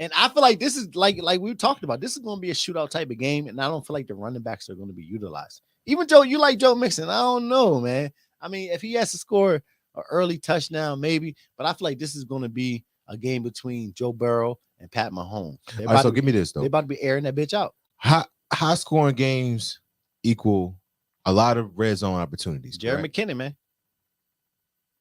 And I feel like this is like we talked about. This is going to be a shootout type of game, and I don't feel like the running backs are going to be utilized. Even Joe, you like Joe Mixon. I don't know, man. I mean, if he has to score an early touchdown, maybe. But I feel like this is going to be a game between Joe Burrow and Pat Mahomes.
All right, so give me this, though.
They're about to be airing that bitch out.
High scoring games equal a lot of red zone opportunities.
Jared McKinnon, man.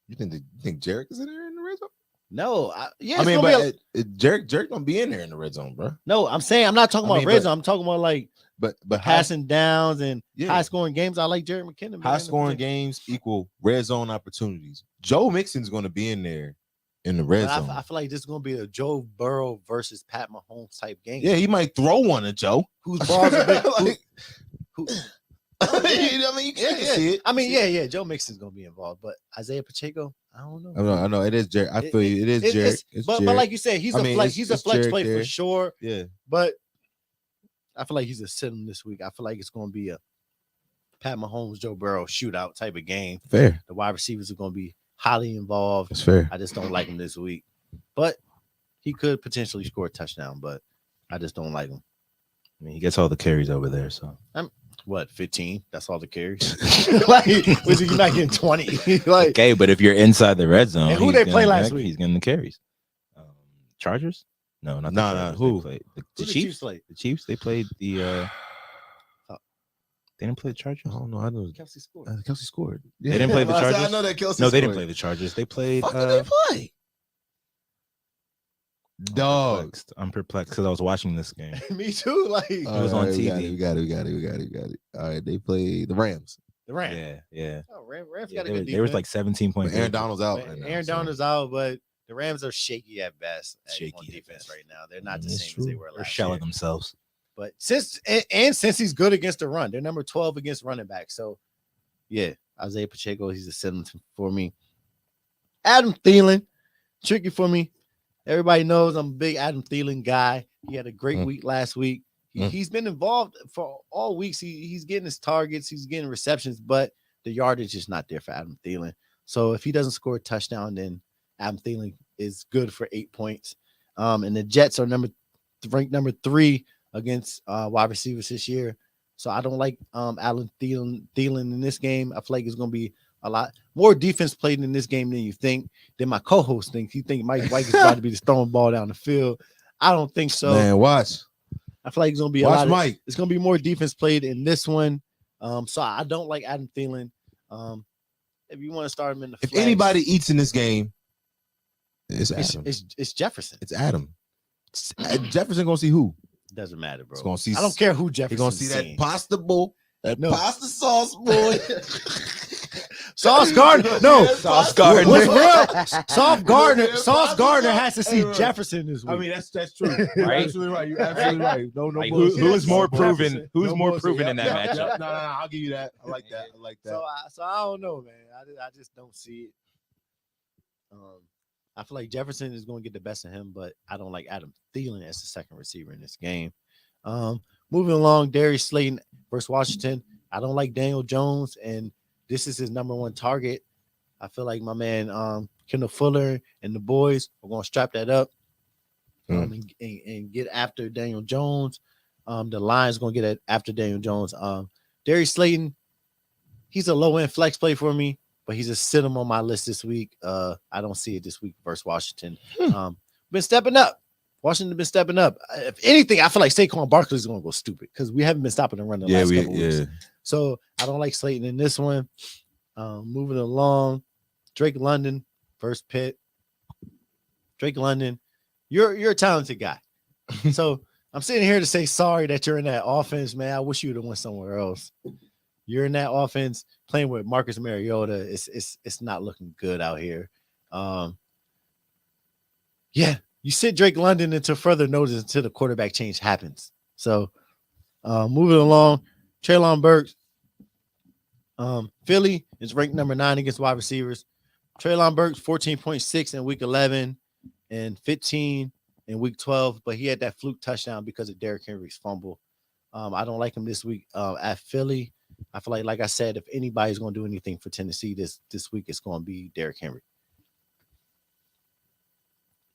You think Jarek is in there in the red zone?
No,
Jarek don't be in there in the red zone, bro.
No, I'm saying I'm not talking about red zone. I'm talking about like
but
passing downs and high scoring games. I like Jared McKinnon.
High scoring games equal red zone opportunities. Joe Mixon's going to be in there in the red zone.
I feel like this is going to be a Joe Burrow versus Pat Mahomes type game.
Yeah, he might throw one at Joe.
Whose balls are big?
I mean, you can't see it.
I mean, Joe Mixon's gonna be involved, but Isaiah Pacheco, I don't know.
I know. It is Jarek. I feel you. It is Jarek.
But like you said, he's a flex. He's a flex play for sure.
Yeah.
But I feel like he's a sit-em this week. I feel like it's gonna be a Pat Mahomes, Joe Burrow shootout type of game.
Fair.
The wide receivers are gonna be highly involved.
That's fair.
I just don't like him this week. But he could potentially score a touchdown, but I just don't like him.
I mean, he gets all the carries over there, so.
What, 15? That's all the carries. Like, was he not getting 20? Like,
okay, but if you're inside the red zone,
and who they play last week?
He's getting the carries. Chargers? No, not the Chargers.
Who?
The Chiefs? The Chiefs. They played the. They didn't play the Chargers.
I don't know. I know
Kelsey scored.
Kelsey scored.
They didn't play the Chargers.
I know that Kelsey.
No, they didn't play the Chargers. They played.
Fuck did they play? Dog.
I'm perplexed because I was watching this game.
Me too. Like
it was on TV.
We got it. All right, they played the Rams.
The Rams.
Yeah.
Oh, Rams got a good defense.
There was like 17 points.
Aaron Donald's out.
Aaron Donald's out, but the Rams are shaky at best.
Shaky
on defense
best.
right now. They're not the same as they were last
They're shelling
year.
themselves.
But since he's good against the run, they're number 12 against running back. So yeah, Isaiah Pacheco, he's a 7 for me. Adam Thielen, tricky for me. Everybody knows I'm a big Adam Thielen guy. He had a great week last week. He's been involved for all weeks. He's getting his targets, he's getting receptions, but the yardage is not there for Adam Thielen. So if he doesn't score a touchdown, then Adam Thielen is good for 8 points. And the Jets are ranked number 3 against wide receivers this year. So I don't like Adam Thielen in this game. I feel like it's going to be a lot more defense played in this game than you think. Than my co-host thinks. He thinks Mike White is about to be just throwing ball down the field. I don't think so.
Man, watch.
I feel like it's going to be
watch Mike.
It's going to be more defense played in this one. So I don't like Adam Thielen. If you want to start him in the flex,
if anybody eats in this game, it's Adam.
It's Jefferson.
It's Adam. Jefferson gonna see who?
Doesn't matter, bro.
He's gonna see.
I don't care who Jefferson.
He's gonna see that pasta bowl, pasta sauce boy.
Sauce Gardner. No.
Sauce Gardner.
What's real? Sauce Gardner has to see Jefferson this week.
I mean, that's true. You're absolutely right. You're absolutely right. No,
like, who is more proven? Who's more proven in that matchup?
No, I'll give you that. I like that.
So I don't know, man. I just don't see it. I feel like Jefferson is going to get the best of him, but I don't like Adam Thielen as the second receiver in this game. Moving along, Darius Slayton versus Washington. I don't like Daniel Jones, and this is his number 1 target. I feel like my man Kendall Fuller and the boys are going to strap that up and get after Daniel Jones. The Lions going to get after Daniel Jones. Darius Slayton, he's a low-end flex play for me, but he's just sitting on my list this week. I don't see it this week versus Washington. Been stepping up. Washington been stepping up. If anything, I feel like Saquon Barkley is going to go stupid because we haven't been stopping the run the last couple weeks. So I don't like Slayton in this one. Moving along, Drake London versus Pitt. Drake London, you're a talented guy. So I'm sitting here to say sorry that you're in that offense, man. I wish you would have went somewhere else. You're in that offense playing with Marcus Mariota. It's not looking good out here. Yeah, you sit Drake London until further notice until the quarterback change happens. So moving along, Treylon Burks. Philly is ranked number 9 against wide receivers. Treylon Burks 14.6 in week 11 and 15 in week 12, but he had that fluke touchdown because of Derrick Henry's fumble. I don't like him this week at Philly. I feel like I said, if anybody's going to do anything for Tennessee this week, it's going to be Derrick Henry.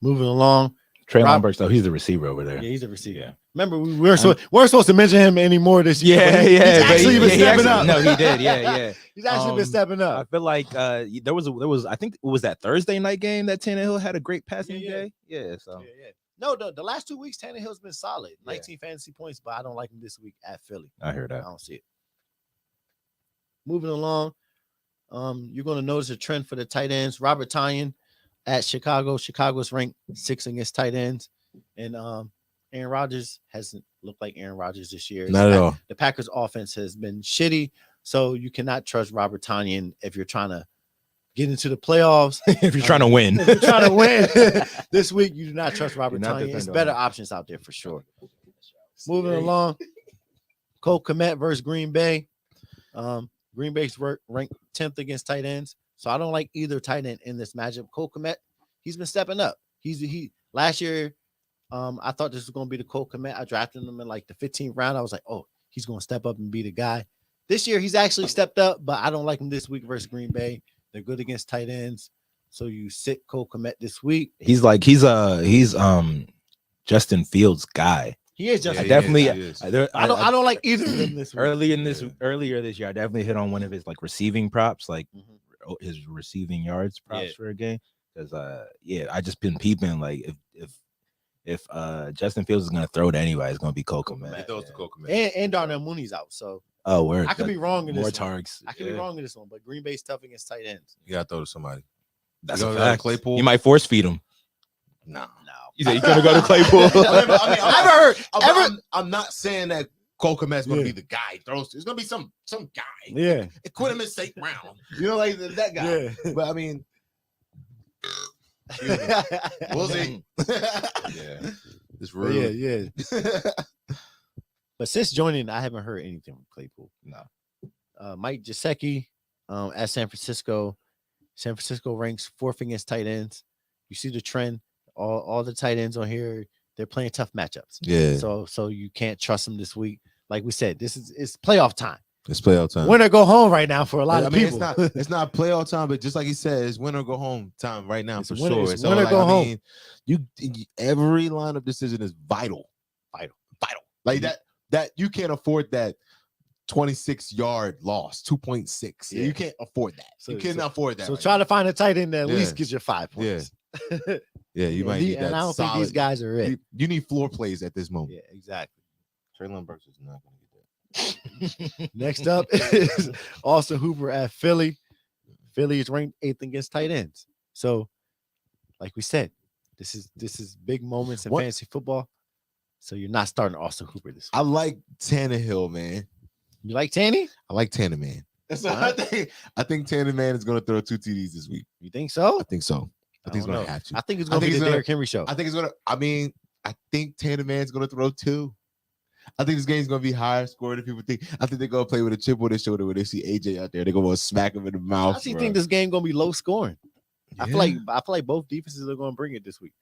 Moving along,
Treylon Burks, though, he's the receiver over there.
Yeah, he's a receiver.
Yeah.
Remember, we weren't supposed to mention him anymore this year.
Yeah,
He's actually been
he
stepping
actually,
up.
No, he did. Yeah.
He's actually been stepping
I
up.
feel like there was I think it was that Thursday night game that Tannehill had a great passing day. Yeah, so
No, the last 2 weeks, Tannehill's been solid. 19 fantasy points, but I don't like him this week at Philly.
I heard that.
I don't see it. Moving along, you're going to notice a trend for the tight ends. Robert Tonyan at Chicago. Chicago's ranked 6 against tight ends. And Aaron Rodgers hasn't looked like Aaron Rodgers this year.
Not at all.
The Packers offense has been shitty. So you cannot trust Robert Tonyan if you're trying to get into the playoffs.
If you're trying to win.
If you're trying to win this week, you do not trust Robert Tonyan. There's better options out there for sure. Moving along, Cole Kmet versus Green Bay. Green Bay's ranked 10th against tight ends. So I don't like either tight end in this matchup. Cole Kmet, he's been stepping up. He last year, I thought this was going to be the Cole Kmet. I drafted him in like the 15th round. I was like, oh, he's going to step up and be the guy. This year, he's actually stepped up, but I don't like him this week versus Green Bay. They're good against tight ends. So you sit Cole Kmet this week.
He's Justin Fields guy.
He is just
I definitely.
I don't like either of them this week.
Earlier this year, I definitely hit on one of his like receiving props, like his receiving yards props for a game. Because I just been peeping like if Justin Fields is gonna throw to anybody, it's gonna be Cole Kmet.
He throws to Cole Kmet.
And Darnell Mooney's out. So
word.
I could be wrong in this
more
one.
targets.
I could be wrong in this one, but Green Bay's tough against tight ends.
You gotta throw to somebody.
That's
You
a
gonna go to
fact.
Claypool?
You might force feed him.
No.
You said you're gonna go to Claypool.
I'm not saying that Cole Kmet's gonna be the guy. He throws. It's gonna be some guy.
Yeah.
Quit him in St. Brown. You know, like that guy.
Yeah.
But I mean, we'll see.
Yeah.
It's rude.
Yeah. But since joining, I haven't heard anything from Claypool.
No.
Mike Gesicki at San Francisco. San Francisco ranks 4th against tight ends. You see the trend. All the tight ends on here, they're playing tough matchups.
Yeah.
So you can't trust them this week. Like we said, it's playoff time.
It's playoff time.
Win or go home right now for a lot of people.
It's not playoff time, but just like he said, it's win or go home time right now for
win,
sure.
It's win or go home.
Every lineup decision is vital. Like that you can't afford that 26-yard loss, 2.6.
Yeah.
You can't afford that. You cannot afford that.
So
right
try to find a tight end that at least gets you 5
Yeah.
points.
Yeah, you might need that.
And I don't think these guys are it.
You need floor plays at this moment.
Yeah, exactly.
Treylon Burks is not going to get that.
Next up is Austin Hooper at Philly. Philly is ranked 8th against tight ends. So, like we said, this is big moments in fantasy football. So you're not starting Austin Hooper this week.
I like Tannehill, man.
You like Tanny?
I like Tanner, man. So I think Tanner, man, is going to throw 2 TDs this week.
You think so?
I think so. I think he's going to have to.
I think it's going to be the Derrick Henry show.
I think it's going to. I think Tanner Man's going to throw 2. I think this game's going to be higher scoring than people think. I think they're going to play with a chip on their shoulder when they see AJ out there. They're going to smack him in the mouth.
I actually think this game going to be low scoring.
Yeah.
I feel like both defenses are going to bring it this week.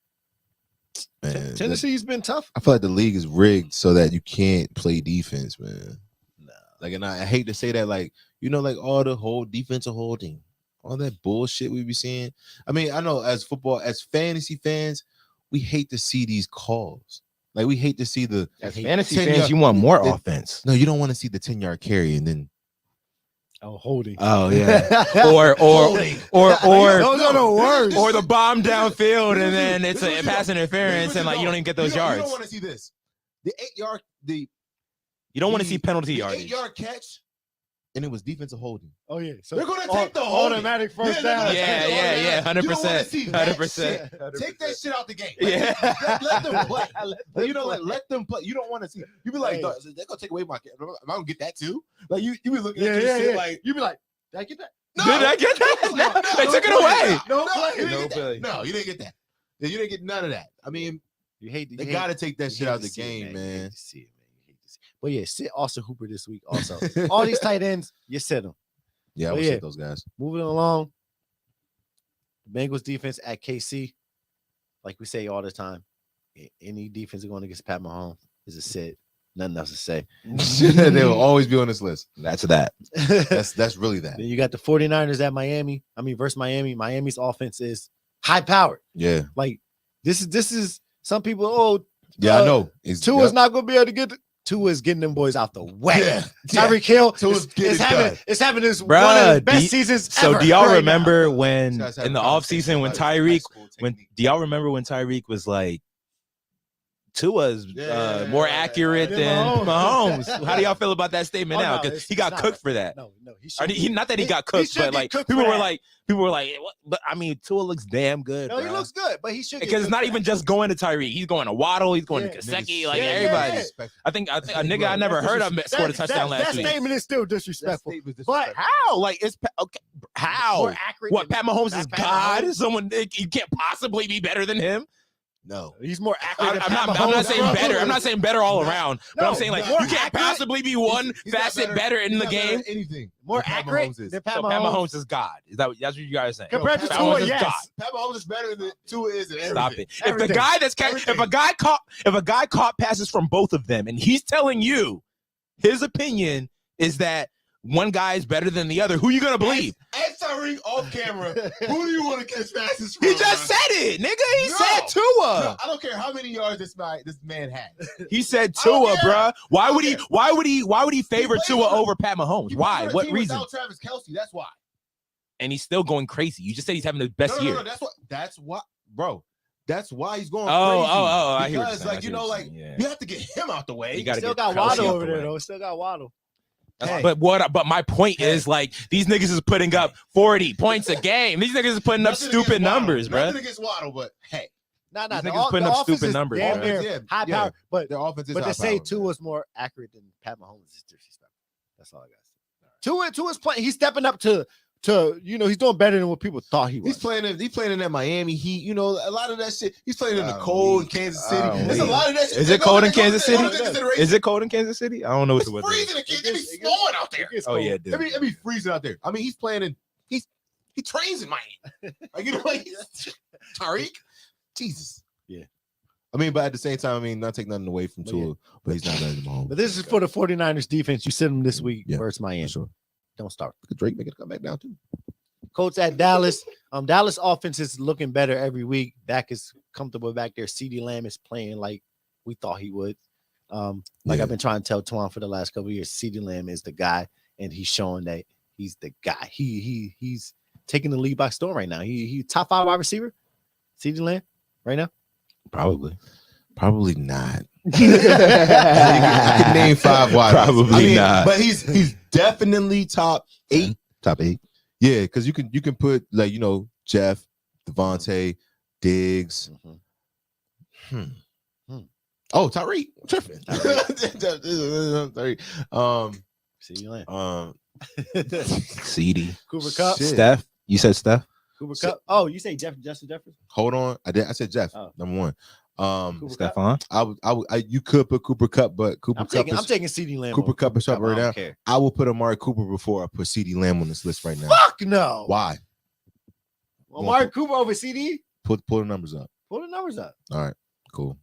Man,
Tennessee's been tough.
I feel like the league is rigged so that you can't play defense, man.
No.
Like, and I hate to say that, like, you know, like all the whole defensive holding. all that bullshit we be seeing. I mean, I know as fantasy fans, we hate to see these calls. Like we hate to see the
as fantasy fans, you want more offense.
No, you don't want to see the 10-yard carry and then
holding.
Oh yeah, or
those are the worst.
Or the bomb downfield and then it's a pass interference and like you don't even get those yards.
You don't want to see this. The 8-yard,
you don't want to see penalty yardage.
8-yard catch, and it was defensive holding.
Oh yeah, so
they're gonna take the
automatic first down.
Yeah, 100%.
Take that shit out the game.
Yeah,
let them play. Let them play. You don't want to see. You be like, they're gonna take away my. Am I gonna get that too? Like you be looking at this shit like
you be like, did I get that?
No, did I get that? No, they took it away.
No, you didn't get that. You didn't get none of that. I mean, they gotta take that shit out of the game, man.
You hate to see it, man. You hate to see it. But yeah, sit Austin Hooper this week. Also, all these tight ends, you sit them.
Yeah, I would sit those guys.
Moving along, the Bengals defense at KC, like we say all the time, any defense going against Pat Mahomes is a sit. Nothing else to say.
They will always be on this list.
That's that.
That's really that.
Then you got the 49ers at Miami. Versus Miami. Miami's offense is high powered.
Yeah.
Like this is some people.
I know.
Tua's not gonna be able to get. Tua's getting them boys out the way. Yeah. Tyreek Hill is having this one of the best seasons
so
ever.
Do y'all remember when in the offseason when Tyreek do y'all remember when Tyreek was like Tua's more accurate than Mahomes? How do y'all feel about that statement now? Because he got cooked for that.
No,
not that he got cooked, but like people were like, what? But I mean, Tua looks damn good.
No, he looks good, but he should
because it's not even just going to Tyreek. He's going to Waddle. He's going to Gesicki. Like everybody. I think a nigga I never heard of scored a touchdown last week.
That statement is still disrespectful.
But how? Like it's okay. How?
More accurate.
What? Pat Mahomes is God? Is someone you can't possibly be better than him?
No, he's more accurate.
I'm not saying better. I'm not saying better all around. But I'm saying like you can't possibly be one facet better in the game.
Anything
more accurate than Pat Mahomes.
Pat Mahomes is God. That's what you guys are saying?
Compared to Tua, yes.
Pat Mahomes is better than Tua is in everything.
Stop it. If a guy caught passes from both of them, and he's telling you his opinion is that one guy is better than the other, who you gonna believe?
Ask Tyreek off camera. Who do you want to catch passes from?
He just said it, nigga. He said Tua.
No, I don't care how many yards this man has.
He said Tua, bruh. Why would he favor Tua over Pat Mahomes? Why? What reason?
Without Travis Kelce, that's why.
And he's still going crazy. You just said he's having the best year.
No, that's what, bro. That's why he's going crazy.
I hear
because, like, you have to get him out the way.
You still got Waddle over there, though. Still got Waddle.
Hey. But my point is like these niggas is putting up 40 points a game. These niggas is putting up stupid numbers, bro.
Nothing against Waddle, but hey,
these
niggas putting up stupid numbers, bro.
High power, but
their offense is
but
high
to say
power,
Tua was more accurate than Pat Mahomes is disrespectful. That's all I got to say. Tua's playing. He's stepping up to he's doing better than what people thought he was.
He's playing in that Miami Heat. A lot of that shit. He's playing in the cold in Kansas City. There's a lot of that shit.
Is it cold in Kansas City? Is it cold in Kansas City? I don't know what the weather is.
It's freezing. It be snowing out there.
Oh yeah, dude.
It be freezing out there. I mean, he's playing in. He trains in Miami. Like Tyreek. Jesus.
Yeah.
I mean, but at the same time, not take nothing away from Tua, but he's not better than Mahomes.
But this is for the 49ers defense. You sit them this week versus Miami.
Sure.
Don't start.
Drake make it come back down too.
Colts at Dallas. Dallas offense is looking better every week. Dak is comfortable back there. CeeDee Lamb is playing like we thought he would. I've been trying to tell Twan for the last couple of years, CeeDee Lamb is the guy, and he's showing that he's the guy. He's taking the lead by storm right now. He top 5 wide receiver. CeeDee Lamb right now.
Probably not. I can name 5 wide.
Probably not.
But he's definitely top 8.
Top 8.
Yeah, because you can put like Jeff, Devontae, Diggs. Oh, Tyreek. Tripping. Tyreek.
CeeDee Lamb.
CD.
Cooper Kupp.
Steph. You said Steph.
Cooper Kupp. Oh, you say Justin Jefferson?
Hold on. I said Jeff. Number 1.
Stephon.
You could put Cooper Kupp, but I'm taking
CeeDee Lamb.
Cooper Kupp is up right now. I will put Amari Cooper before I put CeeDee Lamb on this list right now.
Fuck no.
Why?
Amari Cooper over CD?
Pull the numbers up.
Pull the numbers up.
All right, cool.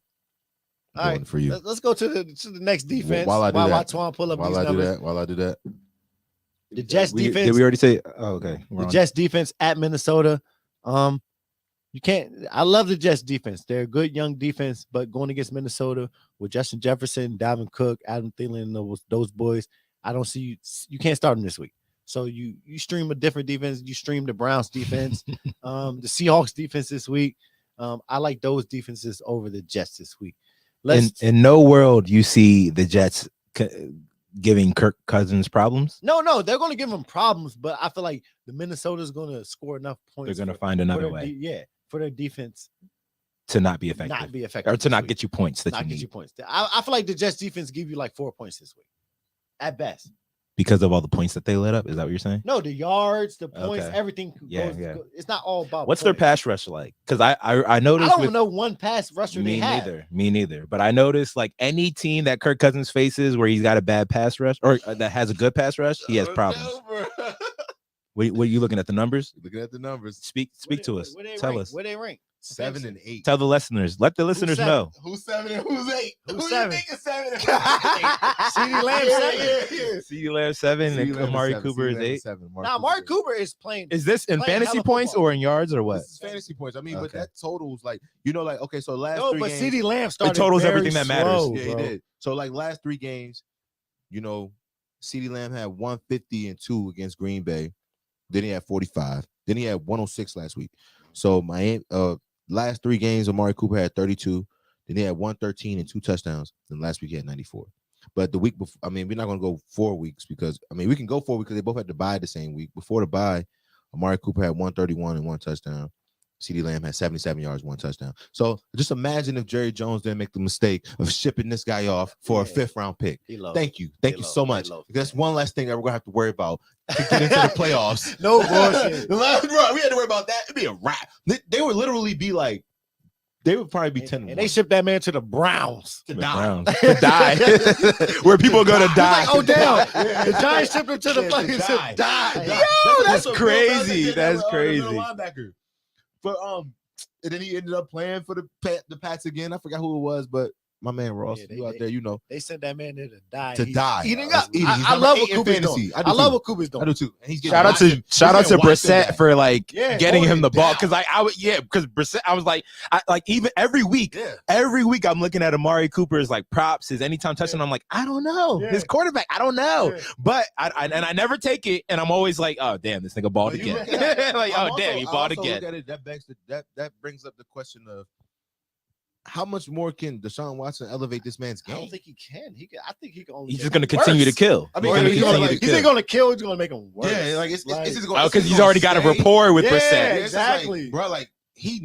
All right,
for you.
Let's go to the next defense.
While I do that,
Twan pull up these numbers.
While I do that,
The Jets defense.
Did we already say? Oh, okay.
The Jets defense at Minnesota. You can't. I love the Jets defense. They're a good young defense, but going against Minnesota with Justin Jefferson, Dalvin Cook, Adam Thielen, and those boys, I don't see you. You can't start them this week. So you stream a different defense. You stream the Browns defense, the Seahawks defense this week. I like those defenses over the Jets this week.
In no world you see the Jets giving Kirk Cousins problems.
No, they're going to give him problems, but I feel like the Minnesota's going to score enough points.
They're going to find another way.
For their defense
to not be effective. Or to not get you points that you need.
I feel like the Jets defense give you like 4 points this week, at best.
Because of all the points that they let up, is that what you're saying?
No, the yards, the points, everything.
Yeah.
It's not all about.
What's their pass rush like? Because I noticed.
I don't know one pass rusher they have.
Me neither. But I noticed like any team that Kirk Cousins faces where he's got a bad pass rush or that has a good pass rush, he has problems. What are you looking at the numbers?
Looking at the numbers.
Speak to us. Tell us.
Where they rank?
7 and 8.
Tell the listeners. Let the listeners know.
Who's 7 and who's 8?
Who's
Who
7?
You think is 7 and 8?
CeeDee Lamb 7.
CeeDee Lamb 7 and Amari Cooper is 8.
Now Amari Cooper is playing.
Is this in fantasy points or in yards or what?
This is fantasy points. I mean, but that totals like like okay. So last
no,
3
but
games,
CeeDee Lamb started.
It totals
very
everything that matters.
slow,
yeah, he did. So like last 3 games, CeeDee Lamb had 150 and 2 against Green Bay. Then he had 45. Then he had 106 last week. So Miami, last 3 games, Amari Cooper had 32. Then he had 113 and 2 touchdowns. Then last week he had 94. But the week before, I mean, we're not going to go 4 weeks because we can go 4 weeks because they both had to bye the same week. Before the bye, Amari Cooper had 131 and 1 touchdown. CeeDee Lamb had 77 yards, 1 touchdown. So just imagine if Jerry Jones didn't make the mistake of shipping this guy off for a 5th round pick. Thank you so much. That's one last thing that we're gonna have to worry about to get into the playoffs.
No bullshit.
We had to worry about that. It'd be a wrap. They would literally be like, they would probably be 10
and they shipped that man to the Browns
to die.
To die. Where people go to die.
Like, oh damn! The Giants shipped him to the fucking die.
Yo, that's crazy. That's crazy.
Linebacker. But and then he ended up playing for the Pats again. I forgot who it was, but my man Ross, you out there,
They sent that man there to die.
Eating
up. I love what Cooper's doing. I love what Cooper's doing.
I do too. And he's
shout out to Brissett for like getting him the ball because because Brissett, I was like even every week I'm looking at Amari Cooper's like props, his anytime touchdown. I'm like, I don't know his quarterback, I don't know, but I never take it, and I'm always like, oh damn, this nigga balled again. Like oh damn, he balled again.
That brings up the question of how much more can Deshaun Watson elevate this man's game?
I don't think he can. I think he can only.
He's just going to continue to kill.
I mean, he's going to kill. He's going to make him worse.
Yeah, like it's just going
because he's already got a rapport with Brissett.
Yeah, exactly,
bro. Like he's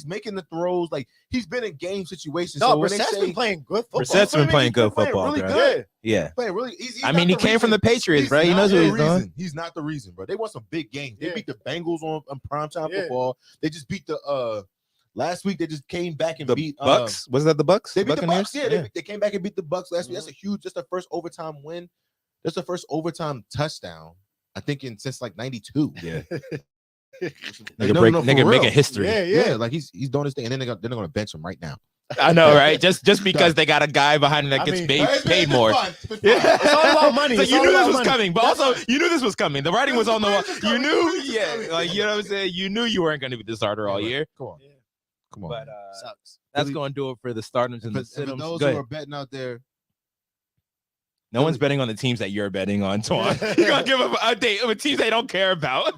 making the throws. Like he's been in game situations.
No, Brissett's been playing good football.
Brissett's been playing good football.
Really good.
Yeah.
Playing really.
I mean, he came from the Patriots, right? He knows what he's doing.
He's not the reason, bro. They won some big games. They beat the Bengals on primetime football. They just beat the last week. They just came back and beat
Bucks. Was that the Bucks?
They beat the Bucks. Yeah, they came back and beat the Bucks last week. That's a huge. That's the first overtime win. That's the first overtime touchdown, I think, since like '92.
Yeah.
Nigga
making history.
Yeah. Like he's doing his thing, and then they're gonna bench him right now.
I know, right? Just because they got a guy behind him that gets paid more.
It's all about money.
So you knew this was coming, but also you knew this was coming. The writing was on the wall. You knew, like you know what I'm saying. You knew you weren't going to be the starter all year.
Come on.
But
sucks.
That's going to do it for the Startums and the Sit-Ems.
Those who are betting out there.
No one's betting on the teams that you're betting on, Twan. You're going to give them a date of teams they don't care about.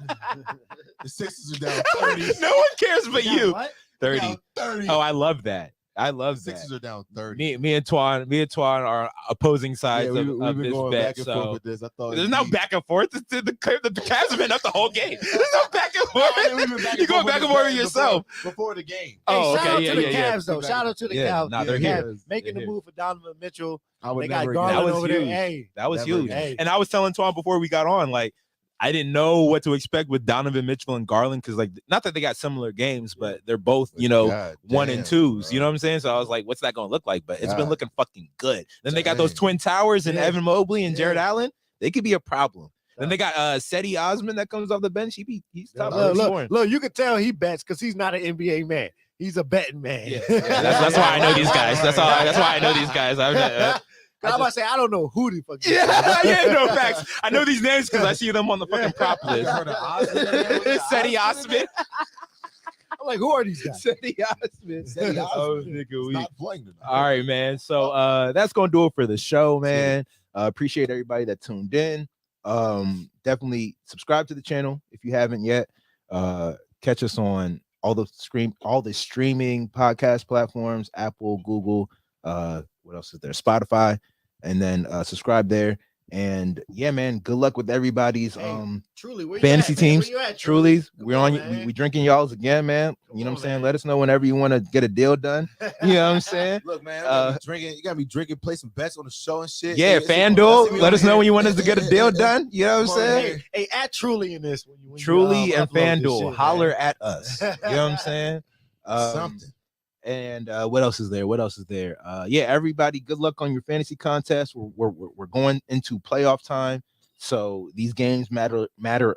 The Sixers are down 30.
No one cares but you.
What?
30. 30.
Oh, I love that. I love that.
Sixers are down 30.
Me and Twan are opposing sides
we've
of
been
this
going
bet.
back and forth with this. I thought
there's no back and forth. The Cavs have been up the whole game. There's no back and forth. You're going back and forth with yourself
before the game.
Oh,
shout out
okay.
to the Cavs though. Shout out to the Cavs.
Nah, they're here.
Making the move for Donovan Mitchell.
They
got Garland over there.
Hey, that was huge.
Hey.
And I was telling Twan before we got on, like, I didn't know what to expect with Donovan Mitchell and Garland because, like, not that they got similar games, but they're both, 1 and 2s. Bro. You know what I'm saying? So I was like, what's that going to look like? But it's been looking fucking good. Then they got those Twin Towers and Evan Mobley and Jared Allen. They could be a problem. Then they got Seti Osman that comes off the bench. He's top.
Look, you can tell he bets because he's not an NBA man. He's a betting man.
Yeah. That's why I know these guys. That's why I know these guys.
I'm about to say I don't know who the fuck.
Yeah, no facts. I know these names because I see them on the fucking prop list. Seti Osman.
I'm like, who are these guys?
Seti Osman.
Oh, nigga,
Not playing tonight.
All right, man. So that's gonna do it for the show, man. Appreciate everybody that tuned in. Definitely subscribe to the channel if you haven't yet. Catch us on all the streaming podcast platforms, Apple, Google, what else is there? Spotify, and then subscribe there. And yeah, man, good luck with everybody's
Truly, where
fantasy
you at, man?
teams.
Where you at,
Truly,
Come
we're on.
man.
We drinking y'all's again, man. You know what I'm saying?
man.
Let us know whenever you want to get a deal done. You know what I'm saying?
Look, man, you gotta be drinking. You gotta be drinking. Play some bets on the show and shit.
Yeah, FanDuel. Let us know when you want us to get a deal
Yeah.
done. You know what I'm saying?
Hey, add Truly in this when you
Truly and
upload this
FanDuel,
shit,
holler
man.
at us. You know what I'm saying?
Something.
And what else is there? Yeah, everybody, good luck on your fantasy contest. We're going into playoff time, so these games matter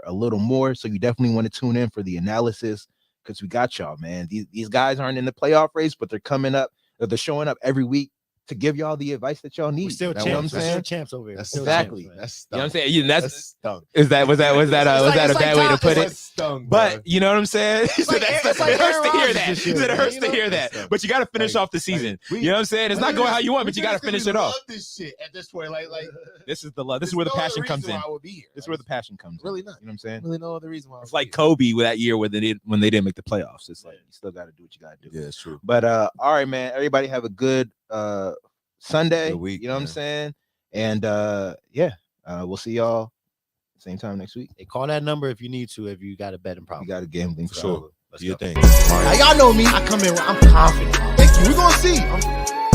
a little more. So you definitely want to tune in for the analysis because we got y'all, man. These guys aren't in the playoff race, but they're coming up. They're showing up every week to give y'all the advice that y'all need.
We still
You know what I'm
champs. We're
saying?
still champs over here.
That's
Still
exactly.
champs, man.
That's
You know what I'm
stung.
saying?
That's
That's
stung.
was that a
It's like
bad way to put it?
Stung,
But you know what I'm saying?
It's like-
It
it's like
hurts
Aaron
to hear
Rodgers
that.
this year,
It
man,
hurts
you
to
know?
hear that. But you got to finish off the season.
we-
You know what I'm saying? It's not going how you want, but you got to finish it off.
This shit at this point, like
This is the love. This is where the passion comes in.
I would be here.
This is where the passion comes in.
Really not.
You know what I'm saying?
Really no other reason why.
It's like Kobe with that year when they didn't make the playoffs. It's like you still got to do what you got to do.
Yeah, it's true.
But all right, man. Everybody have a good Sunday.
Good week,
you know what I'm
man.
saying? And yeah, we'll see y'all same time next week.
Hey, call that number if you need to. If you got a betting
We
problem.
got a gambling
For sure.
Let's
Do your
go.
thing.
Now y'all know me. I come in. I'm confident. Thank you. We're gonna see.